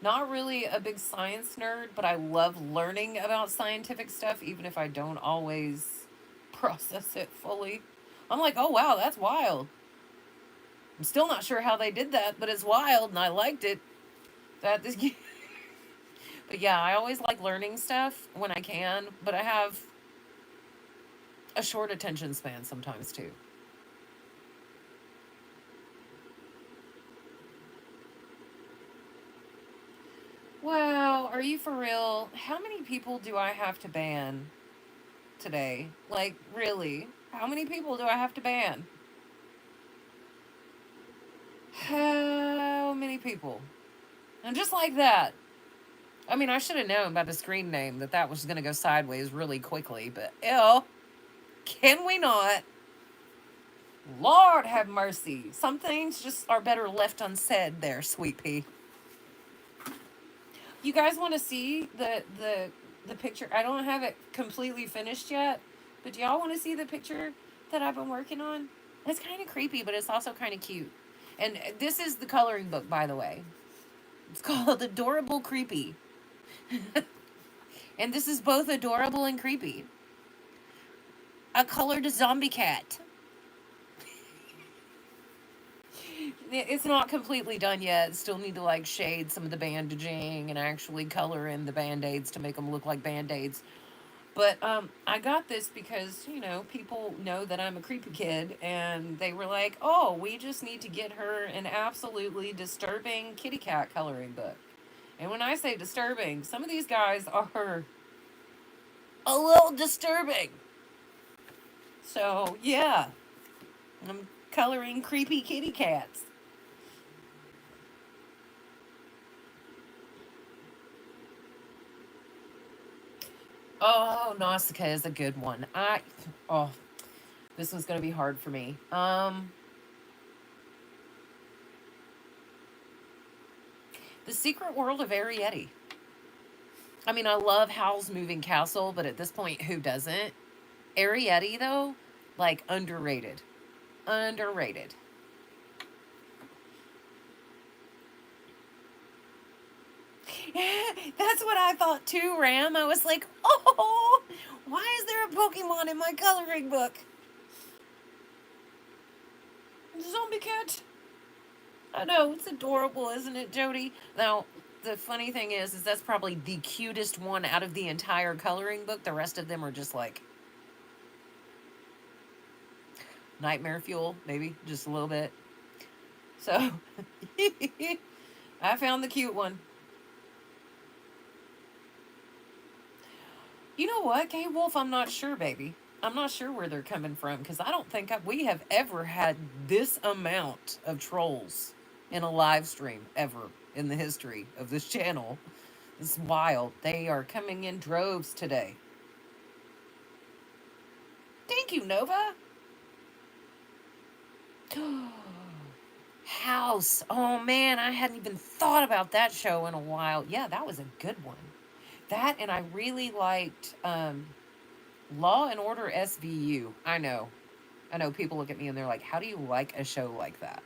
Not really a big science nerd, but I love learning about scientific stuff, even if I don't always process it fully. I'm like, oh wow, that's wild. I'm still not sure how they did that, but it's wild and I liked it. That this But yeah, I always like learning stuff when I can, but I have a short attention span sometimes too. Wow, are you for real? How many people do I have to ban today? Like, really? How many people do I have to ban? How many people? And just like that. I mean, I should have known by the screen name that that was going to go sideways really quickly, but ew, can we not? Lord have mercy. Some things just are better left unsaid there, sweet pea. You guys want to see the picture? I don't have it completely finished yet, but do y'all want to see the picture that I've been working on? It's kind of creepy, but it's also kind of cute. And this is the coloring book, by the way. It's called Adorable Creepy. And this is both adorable and creepy. A colored zombie cat. It's not completely done yet. Still need to like shade some of the bandaging and actually color in the band-aids to make them look like band-aids. But I got this because, you know, people know that I'm a creepy kid, and they were like, oh, we just need to get her an absolutely disturbing kitty cat coloring book. And when I say disturbing, some of these guys are a little disturbing. So, yeah, I'm coloring creepy kitty cats. Oh, Nausicaa is a good one. Oh, this one's gonna be hard for me. The Secret World of Arietti. I mean, I love Howl's Moving Castle, but at this point, who doesn't? Arietti, though, like underrated. Underrated. That's what I thought too, Ram. I was like, oh, why is there a Pokemon in my coloring book? Zombie cat. I know, it's adorable, isn't it, Jody? Now, the funny thing is that's probably the cutest one out of the entire coloring book. The rest of them are just like nightmare fuel, maybe just a little bit. So, I found the cute one. You know what, K Wolf? I'm not sure, baby. I'm not sure where they're coming from because I don't think we have ever had this amount of trolls in a live stream ever in the history of this channel. It's wild. They are coming in droves today. Thank you, Nova. House. Oh man, I hadn't even thought about that show in a while. Yeah, that was a good one. That, and I really liked Law and Order SVU. I know. I know people look at me and they're like, how do you like a show like that?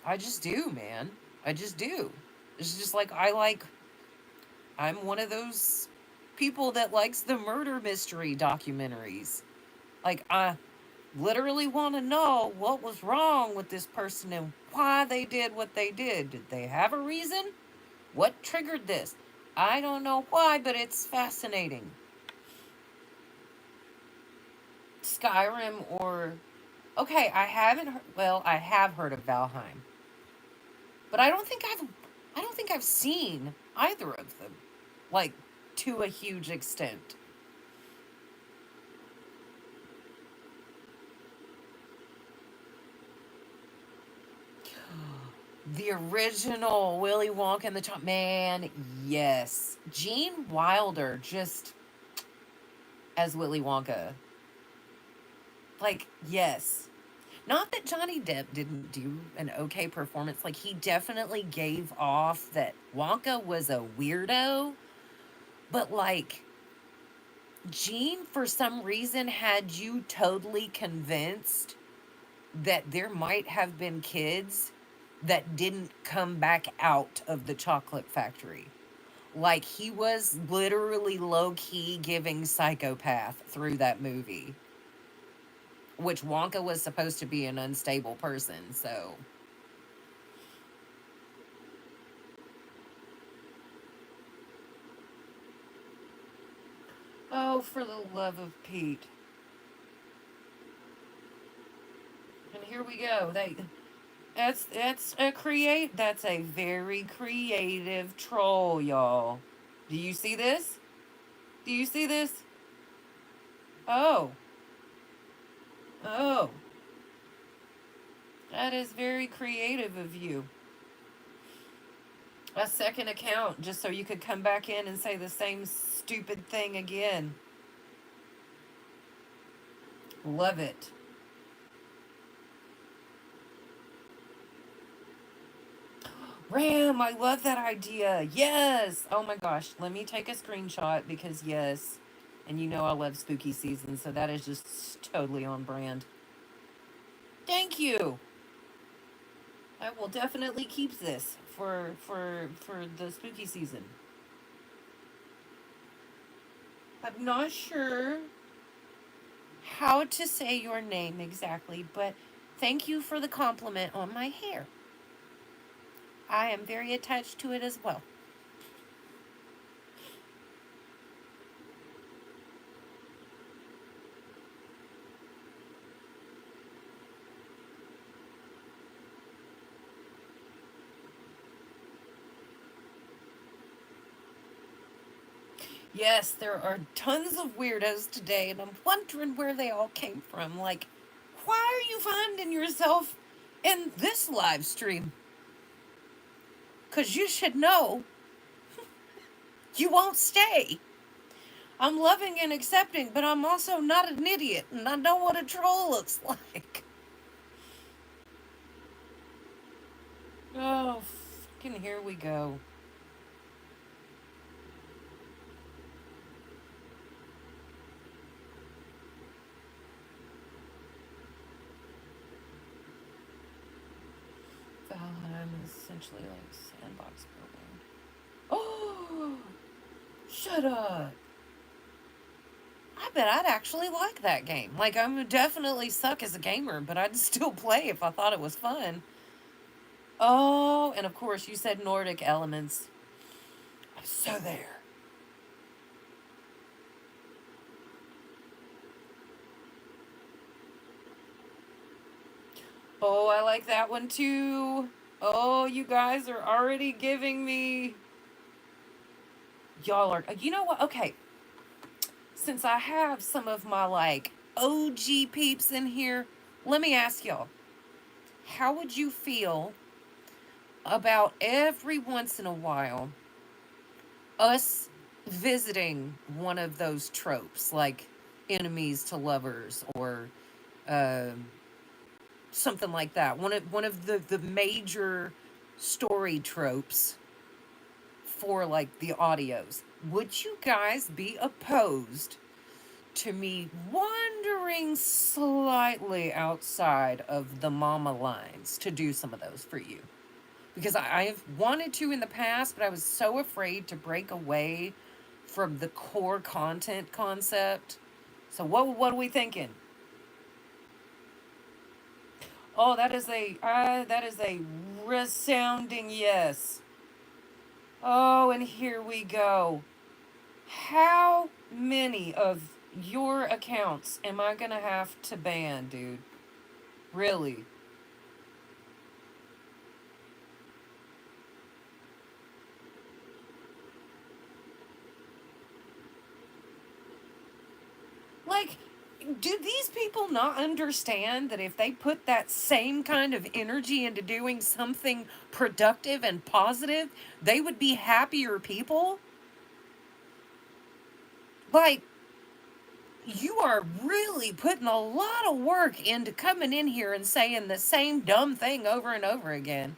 I just do, man. I just do. It's just like, I'm one of those people that likes the murder mystery documentaries. Like, I literally want to know what was wrong with this person and why they did what they did. Did they have a reason? What triggered this? I don't know why, but it's fascinating. Skyrim or Okay, I haven't heard, well, I have heard of Valheim, but I don't think I've seen either of them, like, to a huge extent. The original Willy Wonka and the Chocolate Man, yes. Gene Wilder just as Willy Wonka. Like, yes. Not that Johnny Depp didn't do an okay performance. Like, he definitely gave off that Wonka was a weirdo, but like, Gene, for some reason, had you totally convinced that there might have been kids that didn't come back out of the chocolate factory. Like, he was literally low key giving psychopath through that movie, which Wonka was supposed to be an unstable person, so. Oh, for the love of Pete. And here we go. That's a very creative troll, y'all. Do you see this? Do you see this? Oh. Oh. That is very creative of you. A second account just so you could come back in and say the same stupid thing again. Love it. Ram, I love that idea. Yes. Oh my gosh. Let me take a screenshot because, yes. And you know I love spooky season, so that is just totally on brand. Thank you. I will definitely keep this for the spooky season. I'm not sure how to say your name exactly, but thank you for the compliment on my hair. I am very attached to it as well. Yes, there are tons of weirdos today, and I'm wondering where they all came from. Like, why are you finding yourself in this live stream? Because you should know you won't stay. I'm loving and accepting, but I'm also not an idiot, and I know what a troll looks like. Oh, fucking here we go. Valheim is essentially like sandbox building. Oh, shut up. I bet I'd actually like that game. Like, I would definitely suck as a gamer, but I'd still play if I thought it was fun. Oh, and of course, you said Nordic elements. I'm so there. Oh, I like that one too. Oh, you guys are already giving me. Y'all are. You know what? Okay. Since I have some of my like OG peeps in here, let me ask y'all, how would you feel about every once in a while us visiting one of those tropes, like enemies to lovers or um something like that? One of the major story tropes for like the audios. Would you guys be opposed to me wandering slightly outside of the mama lines to do some of those for you? Because I have wanted to in the past, but I was so afraid to break away from the core content concept. So what are we thinking? Oh, that is a resounding yes. Oh, and here we go. How many of your accounts am I gonna have to ban, dude? Really. Like, do these people not understand that if they put that same kind of energy into doing something productive and positive, they would be happier people? Like, you are really putting a lot of work into coming in here and saying the same dumb thing over and over again.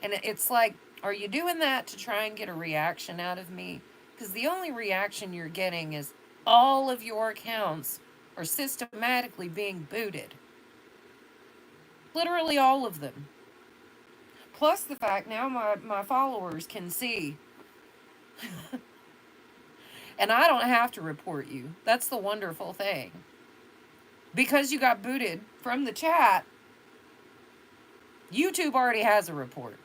And it's like, are you doing that to try and get a reaction out of me? Because the only reaction you're getting is all of your accounts are systematically being booted. Literally all of them. Plus the fact now my followers can see. And I don't have to report you. That's the wonderful thing. Because you got booted from the chat, YouTube already has a report.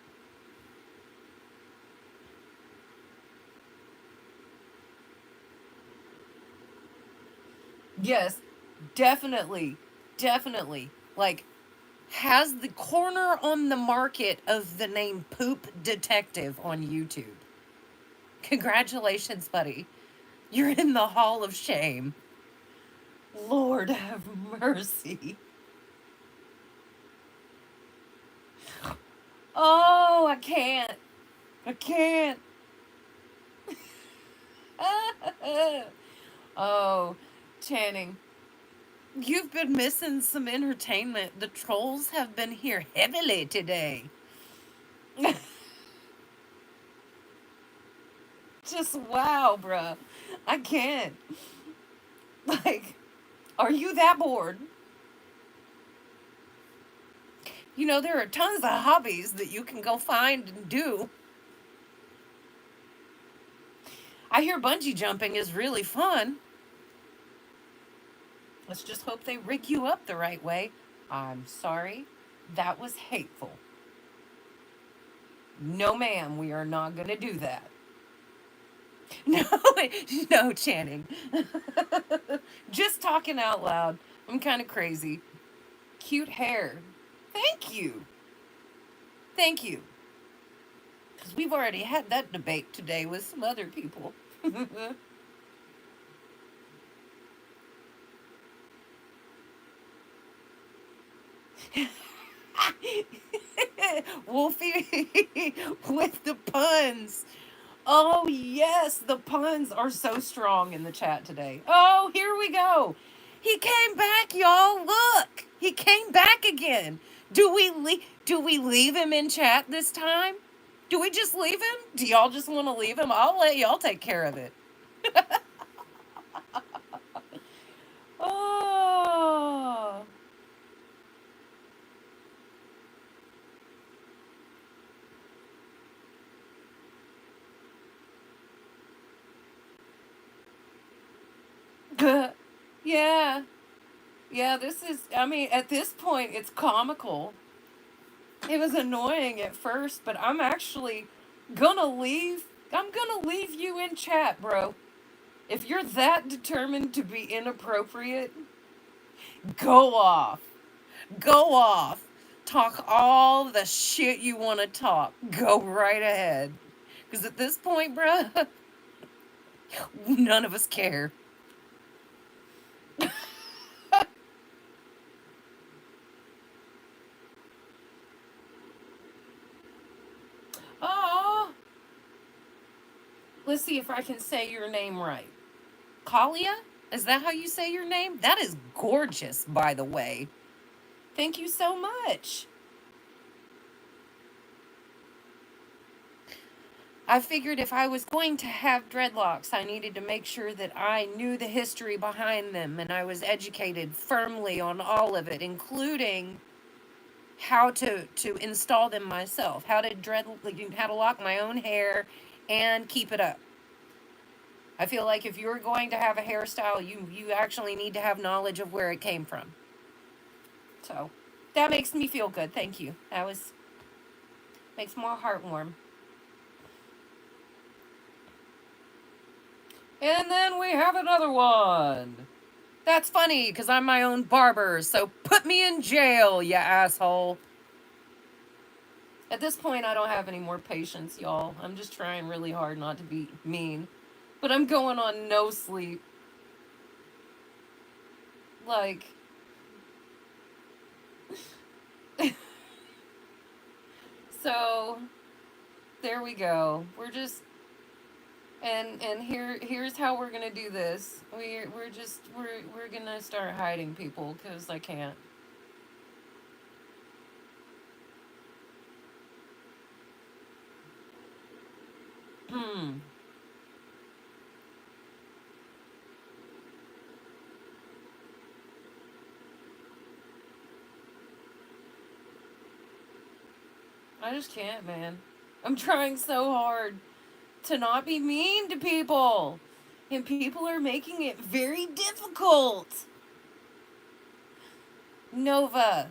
Yes, definitely. Definitely. Like, has the corner on the market of the name Poop Detective on YouTube. Congratulations, buddy. You're in the Hall of Shame. Lord have mercy. Oh, I can't. I can't. Oh, Channing. You've been missing some entertainment. The trolls have been here heavily today. Just wow, bruh. I can't. Like, are you that bored? You know, there are tons of hobbies that you can go find and do. I hear bungee jumping is really fun. Let's just hope they rig you up the right way. I'm sorry. That was hateful. No, ma'am, we are not going to do that. No, no, Channing. Just talking out loud. I'm kind of crazy. Cute hair. Thank you. Thank you. Because we've already had that debate today with some other people. Wolfie with the puns. Oh, yes, the puns are so strong in the chat today. Oh, here we go. He came back, y'all. Look, he came back again. Do we leave him in chat this time? Do we just leave him? Do y'all just want to leave him? I'll let y'all take care of it. Oh. Yeah. Yeah, this is, I mean, at this point, it's comical. It was annoying at first, but I'm actually I'm gonna leave you in chat, bro. If you're that determined to be inappropriate, go off. Go off. Talk all the shit you want to talk. Go right ahead. Because at this point, bruh, none of us care. Oh, let's see if I can say your name right. Kalia? Is that how you say your name? That is gorgeous, by the way. Thank you so much. I figured if I was going to have dreadlocks, I needed to make sure that I knew the history behind them and I was educated firmly on all of it, including how to install them myself, how to lock my own hair and keep it up. I feel like if you're going to have a hairstyle, you actually need to have knowledge of where it came from. So that makes me feel good. Thank you. That was makes my heart warm. And then we have another one. That's funny, because I'm my own barber, so put me in jail, you asshole. At this point, I don't have any more patience, y'all. I'm just trying really hard not to be mean. But I'm going on no sleep. Like, so there we go. We're just and here's how we're gonna do this. We're gonna start hiding people because I can't. Hmm. I just can't, man. I'm trying so hard to not be mean to people, and people are making it very difficult. Nova,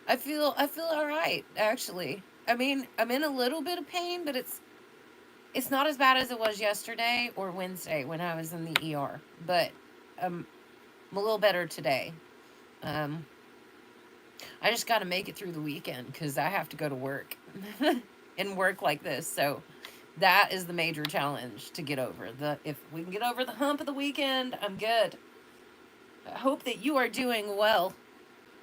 I feel all right actually. I mean, I'm in a little bit of pain, but it's not as bad as it was yesterday or Wednesday when I was in the ER. But um, I'm a little better today. Um, I just got to make it through the weekend because I have to go to work and work like this. So that is the major challenge to get over. The If we can get over the hump of the weekend, I'm good. I hope that you are doing well.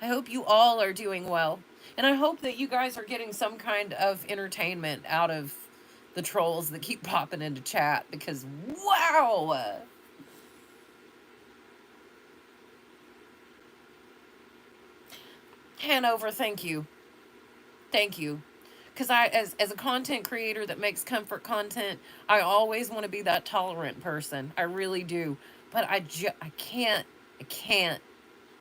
I hope you all are doing well. And I hope that you guys are getting some kind of entertainment out of the trolls that keep popping into chat because wow. Hanover, thank you. Thank you. Because as a content creator that makes comfort content, I always want to be that tolerant person. I really do. But I can't. I can't.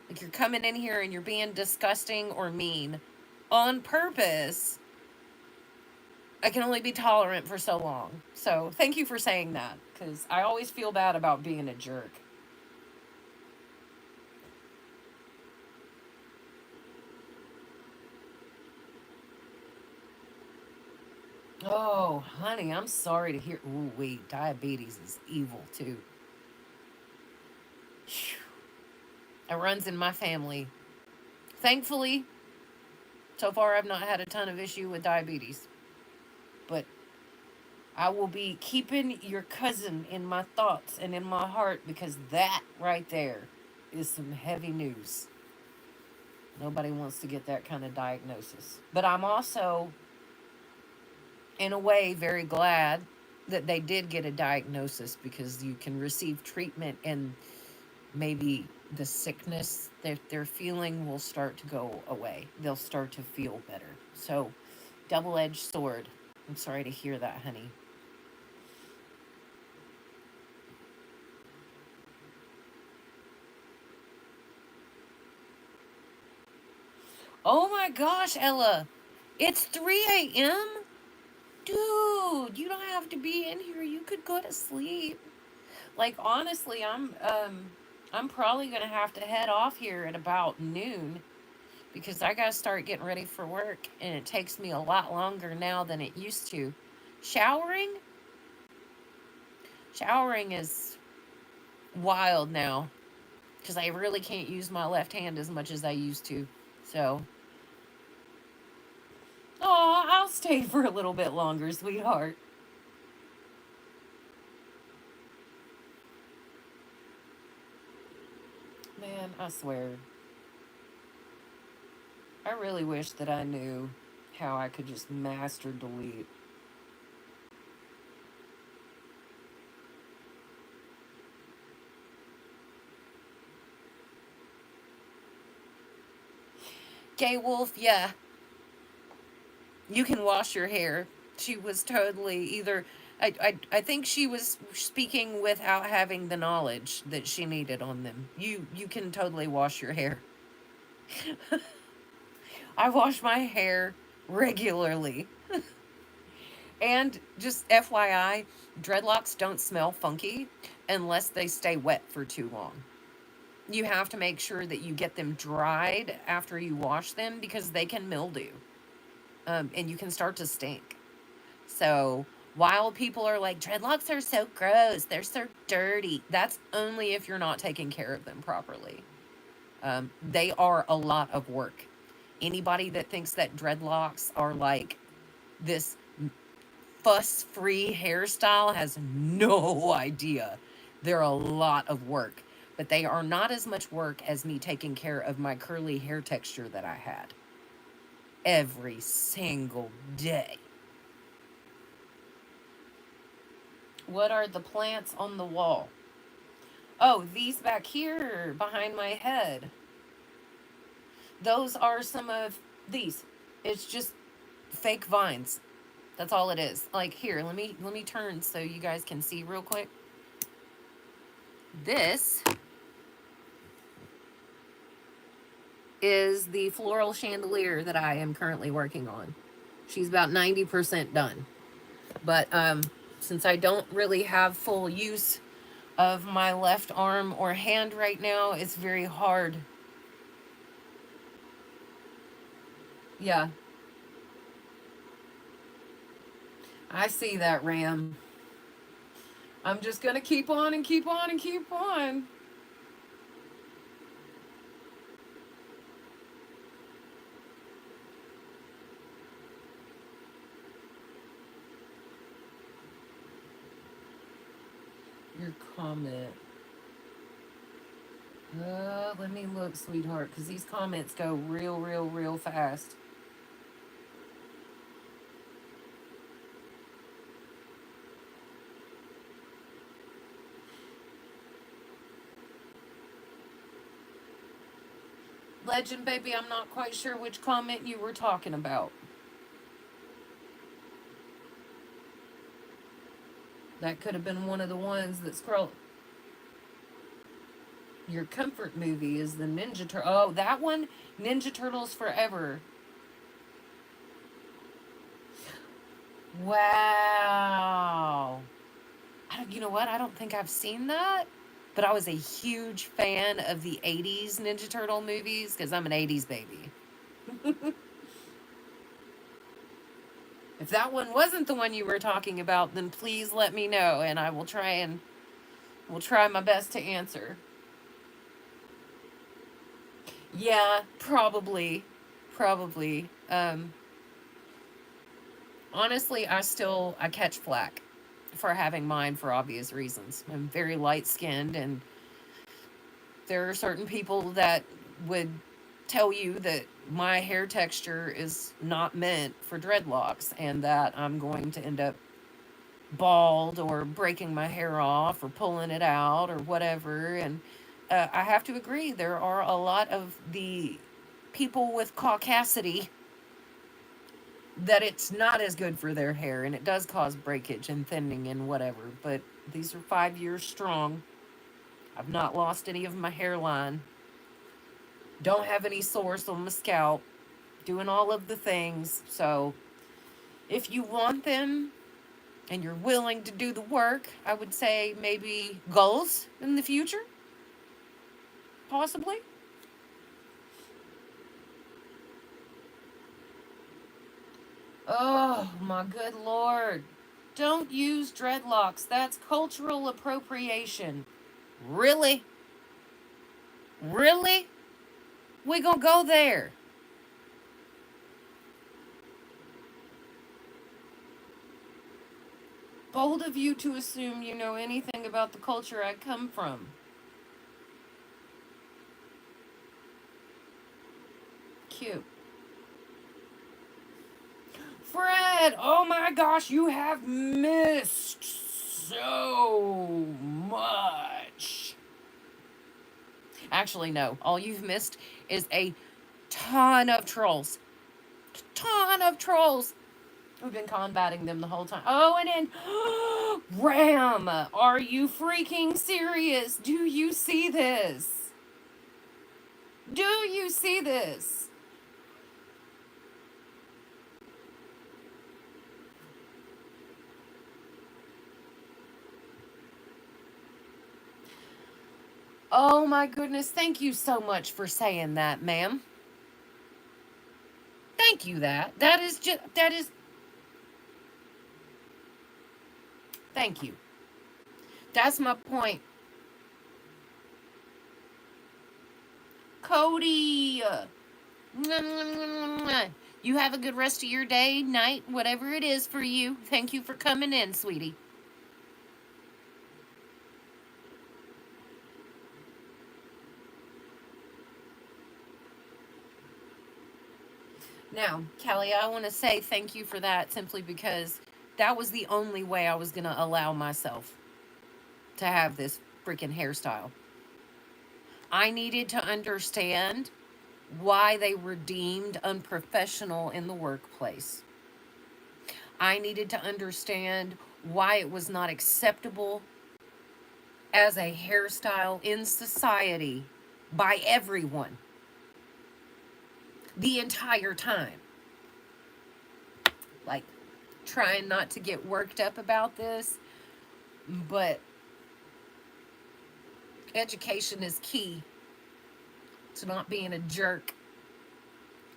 Like, you're coming in here and you're being disgusting or mean on purpose. I can only be tolerant for so long. So thank you for saying that, because I always feel bad about being a jerk. Oh, honey, I'm sorry to hear. Ooh, wait, diabetes is evil too. It runs in my family. Thankfully, so far I've not had a ton of issue with diabetes, but I will be keeping your cousin in my thoughts and in my heart because that right there is some heavy news. Nobody wants to get that kind of diagnosis. But I'm also, in a way, very glad that they did get a diagnosis because you can receive treatment and maybe the sickness that they're feeling will start to go away. They'll start to feel better. So, double edged sword. I'm sorry to hear that, honey. Oh my gosh, Ella. It's 3 a.m.? Dude, you don't have to be in here. You could go to sleep. Like, honestly, I'm probably gonna have to head off here at about noon because I gotta start getting ready for work, and it takes me a lot longer now than it used to. Showering? Showering is wild now because I really can't use my left hand as much as I used to. So, oh, I'll stay for a little bit longer, sweetheart. Man, I swear. I really wish that I knew how I could just master delete. Gay Wolf, yeah, you can wash your hair. She was totally either. I think she was speaking without having the knowledge that she needed on them. You can totally wash your hair. I wash my hair regularly. And just FYI, dreadlocks don't smell funky unless they stay wet for too long. You have to make sure that you get them dried after you wash them because they can mildew, and you can start to stink. So While people are like, dreadlocks are so gross, they're so dirty, that's only if you're not taking care of them properly. They are a lot of work. Anybody that thinks that dreadlocks are like this fuss free hairstyle has no idea. They're a lot of work, but they are not as much work as me taking care of my curly hair texture that I had every single day. What are the plants on the wall? Oh, these back here behind my head. Those are some of these. It's just fake vines. That's all it is. Like here, let me turn so you guys can see real quick. This is the floral chandelier that I am currently working on. She's about 90% done. But since I don't really have full use of my left arm or hand right now, it's very hard. Yeah, I see that, Ram. I'm just going to keep on and keep on and keep on. Your comment. Let me look, sweetheart, because these comments go real, real, real fast. Legend, baby, I'm not quite sure which comment you were talking about. That could have been one of the ones that scrolled. Your comfort movie is the Ninja Turtle. Oh, that one? Ninja Turtles Forever. Wow. You know what? I don't think I've seen that. But I was a huge fan of the 80s Ninja Turtle movies because I'm an 80s baby. If that one wasn't the one you were talking about, then please let me know and I will try my best to answer. Yeah, probably. Probably. Honestly, I catch flack for having mine for obvious reasons. I'm very light skinned, and there are certain people that would tell you that my hair texture is not meant for dreadlocks and that I'm going to end up bald or breaking my hair off or pulling it out or whatever. And I have to agree, there are a lot of the people with caucasity that it's not as good for their hair and it does cause breakage and thinning and whatever. But these are 5 years strong. I've not lost any of my hairline. Don't have any sores on my scalp. Doing all of the things. So if you want them and you're willing to do the work, I would say maybe goals in the future. Possibly. Oh my good lord. Don't use dreadlocks. That's cultural appropriation. Really? Really? We gonna go there? Bold of you to assume you know anything about the culture I come from. Cute. Fred! Oh my gosh, you have missed so much. Actually, no. All you've missed is a ton of trolls. Ton of trolls. We've been combating them the whole time. Oh, and then Ram, are you freaking serious? Do you see this? Do you see this? Oh my goodness, thank you so much for saying that, ma'am. Thank you that. That is Thank you. That's my point. Cody, you have a good rest of your day, night, whatever it is for you. Thank you for coming in, sweetie. Now, Kelly, I want to say thank you for that simply because that was the only way I was going to allow myself to have this freaking hairstyle. I needed to understand why they were deemed unprofessional in the workplace. I needed to understand why it was not acceptable as a hairstyle in society by everyone the entire time. Like, trying not to get worked up about this, but education is key to not being a jerk,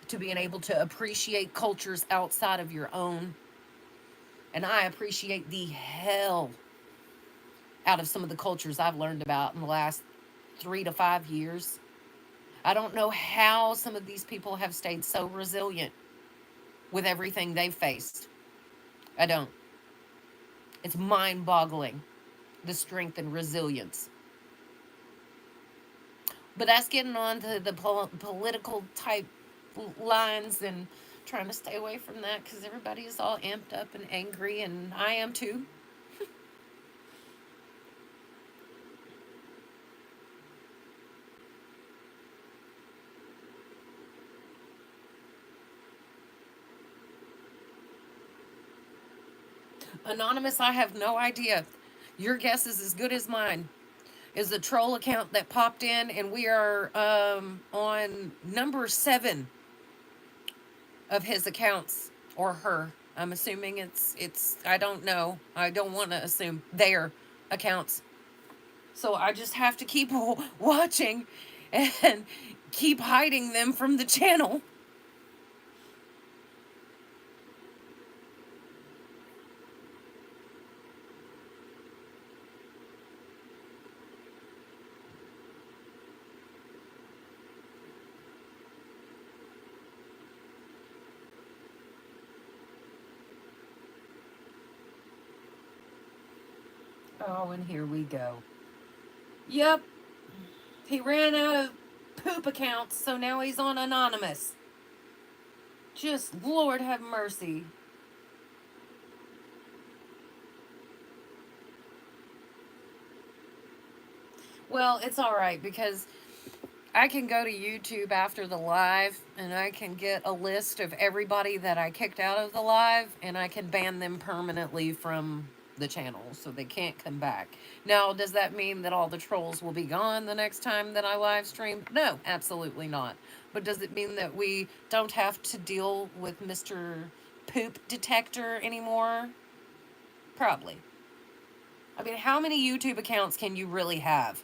to being able to appreciate cultures outside of your own. And I appreciate the hell out of some of the cultures I've learned about in the last 3 to 5 years. I don't know how some of these people have stayed so resilient with everything they've faced. I don't. It's mind boggling, the strength and resilience. But that's getting on to the political type lines and trying to stay away from that because everybody is all amped up and angry, and I am too. Anonymous, I have no idea. Your guess is as good as mine. Is a troll account that popped in, and we are on number 7 of his accounts, or her. I'm assuming it's I don't know. I don't want to assume their accounts. So I just have to keep watching and keep hiding them from the channel. Oh, and here we go. Yep, he ran out of poop accounts, so now he's on anonymous. Just Lord have mercy. Well, it's all right because I can go to YouTube after the live and I can get a list of everybody that I kicked out of the live and I can ban them permanently from the channel so they can't come back. Now, does that mean that all the trolls will be gone the next time that I live stream? No, absolutely not. But does it mean that we don't have to deal with Mr. Poop Detector anymore? Probably. I mean, how many YouTube accounts can you really have?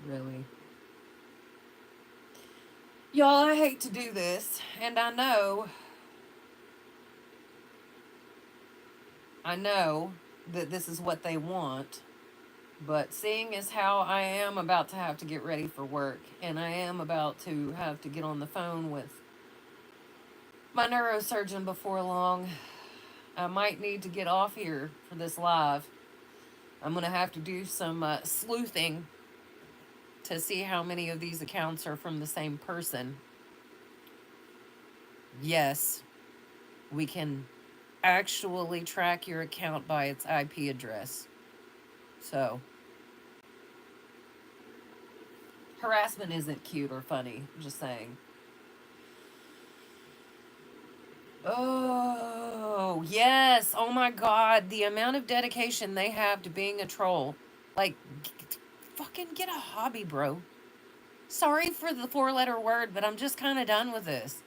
Really? Y'all, I hate to do this, and I know that this is what they want, but seeing as how I am about to have to get ready for work, and I am about to have to get on the phone with my neurosurgeon before long, I might need to get off here for this live. I'm going to have to do some sleuthing to see how many of these accounts are from the same person. Yes, we can actually track your account by its IP address. So, harassment isn't cute or funny, I'm just saying. Oh, yes. Oh my God. The amount of dedication they have to being a troll. Like, fucking get a hobby, bro. Sorry for the 4-letter word, but I'm just kind of done with this.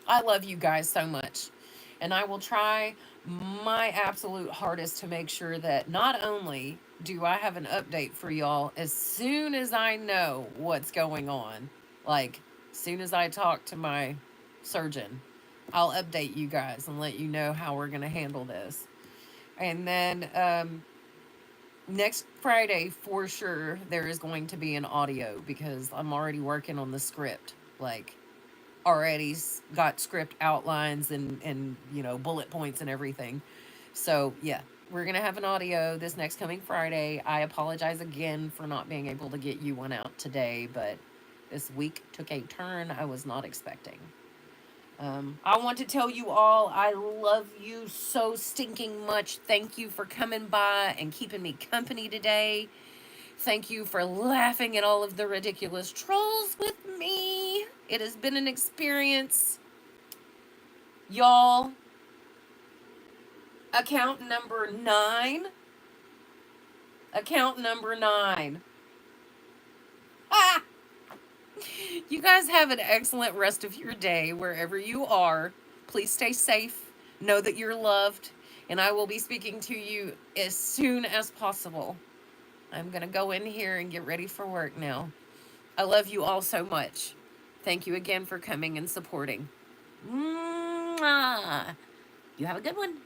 I love you guys so much. And I will try my absolute hardest to make sure that not only do I have an update for y'all as soon as I know what's going on, like, soon as I talk to my surgeon, I'll update you guys and let you know how we're going to handle this. And then next Friday, for sure, there is going to be an audio because I'm already working on the script. Like, already got script outlines and bullet points and everything. So yeah, we're gonna have an audio this next coming Friday. I apologize again for not being able to get you one out today, but this week took a turn I was not expecting. I want to tell you all I love you so stinking much. Thank you for coming by and keeping me company today. Thank you for laughing at all of the ridiculous trolls with me. It has been an experience. Y'all, account number 9. Account number 9. Ah! You guys have an excellent rest of your day wherever you are. Please stay safe. Know that you're loved. And I will be speaking to you as soon as possible. I'm going to go in here and get ready for work now. I love you all so much. Thank you again for coming and supporting. Mwah. You have a good one.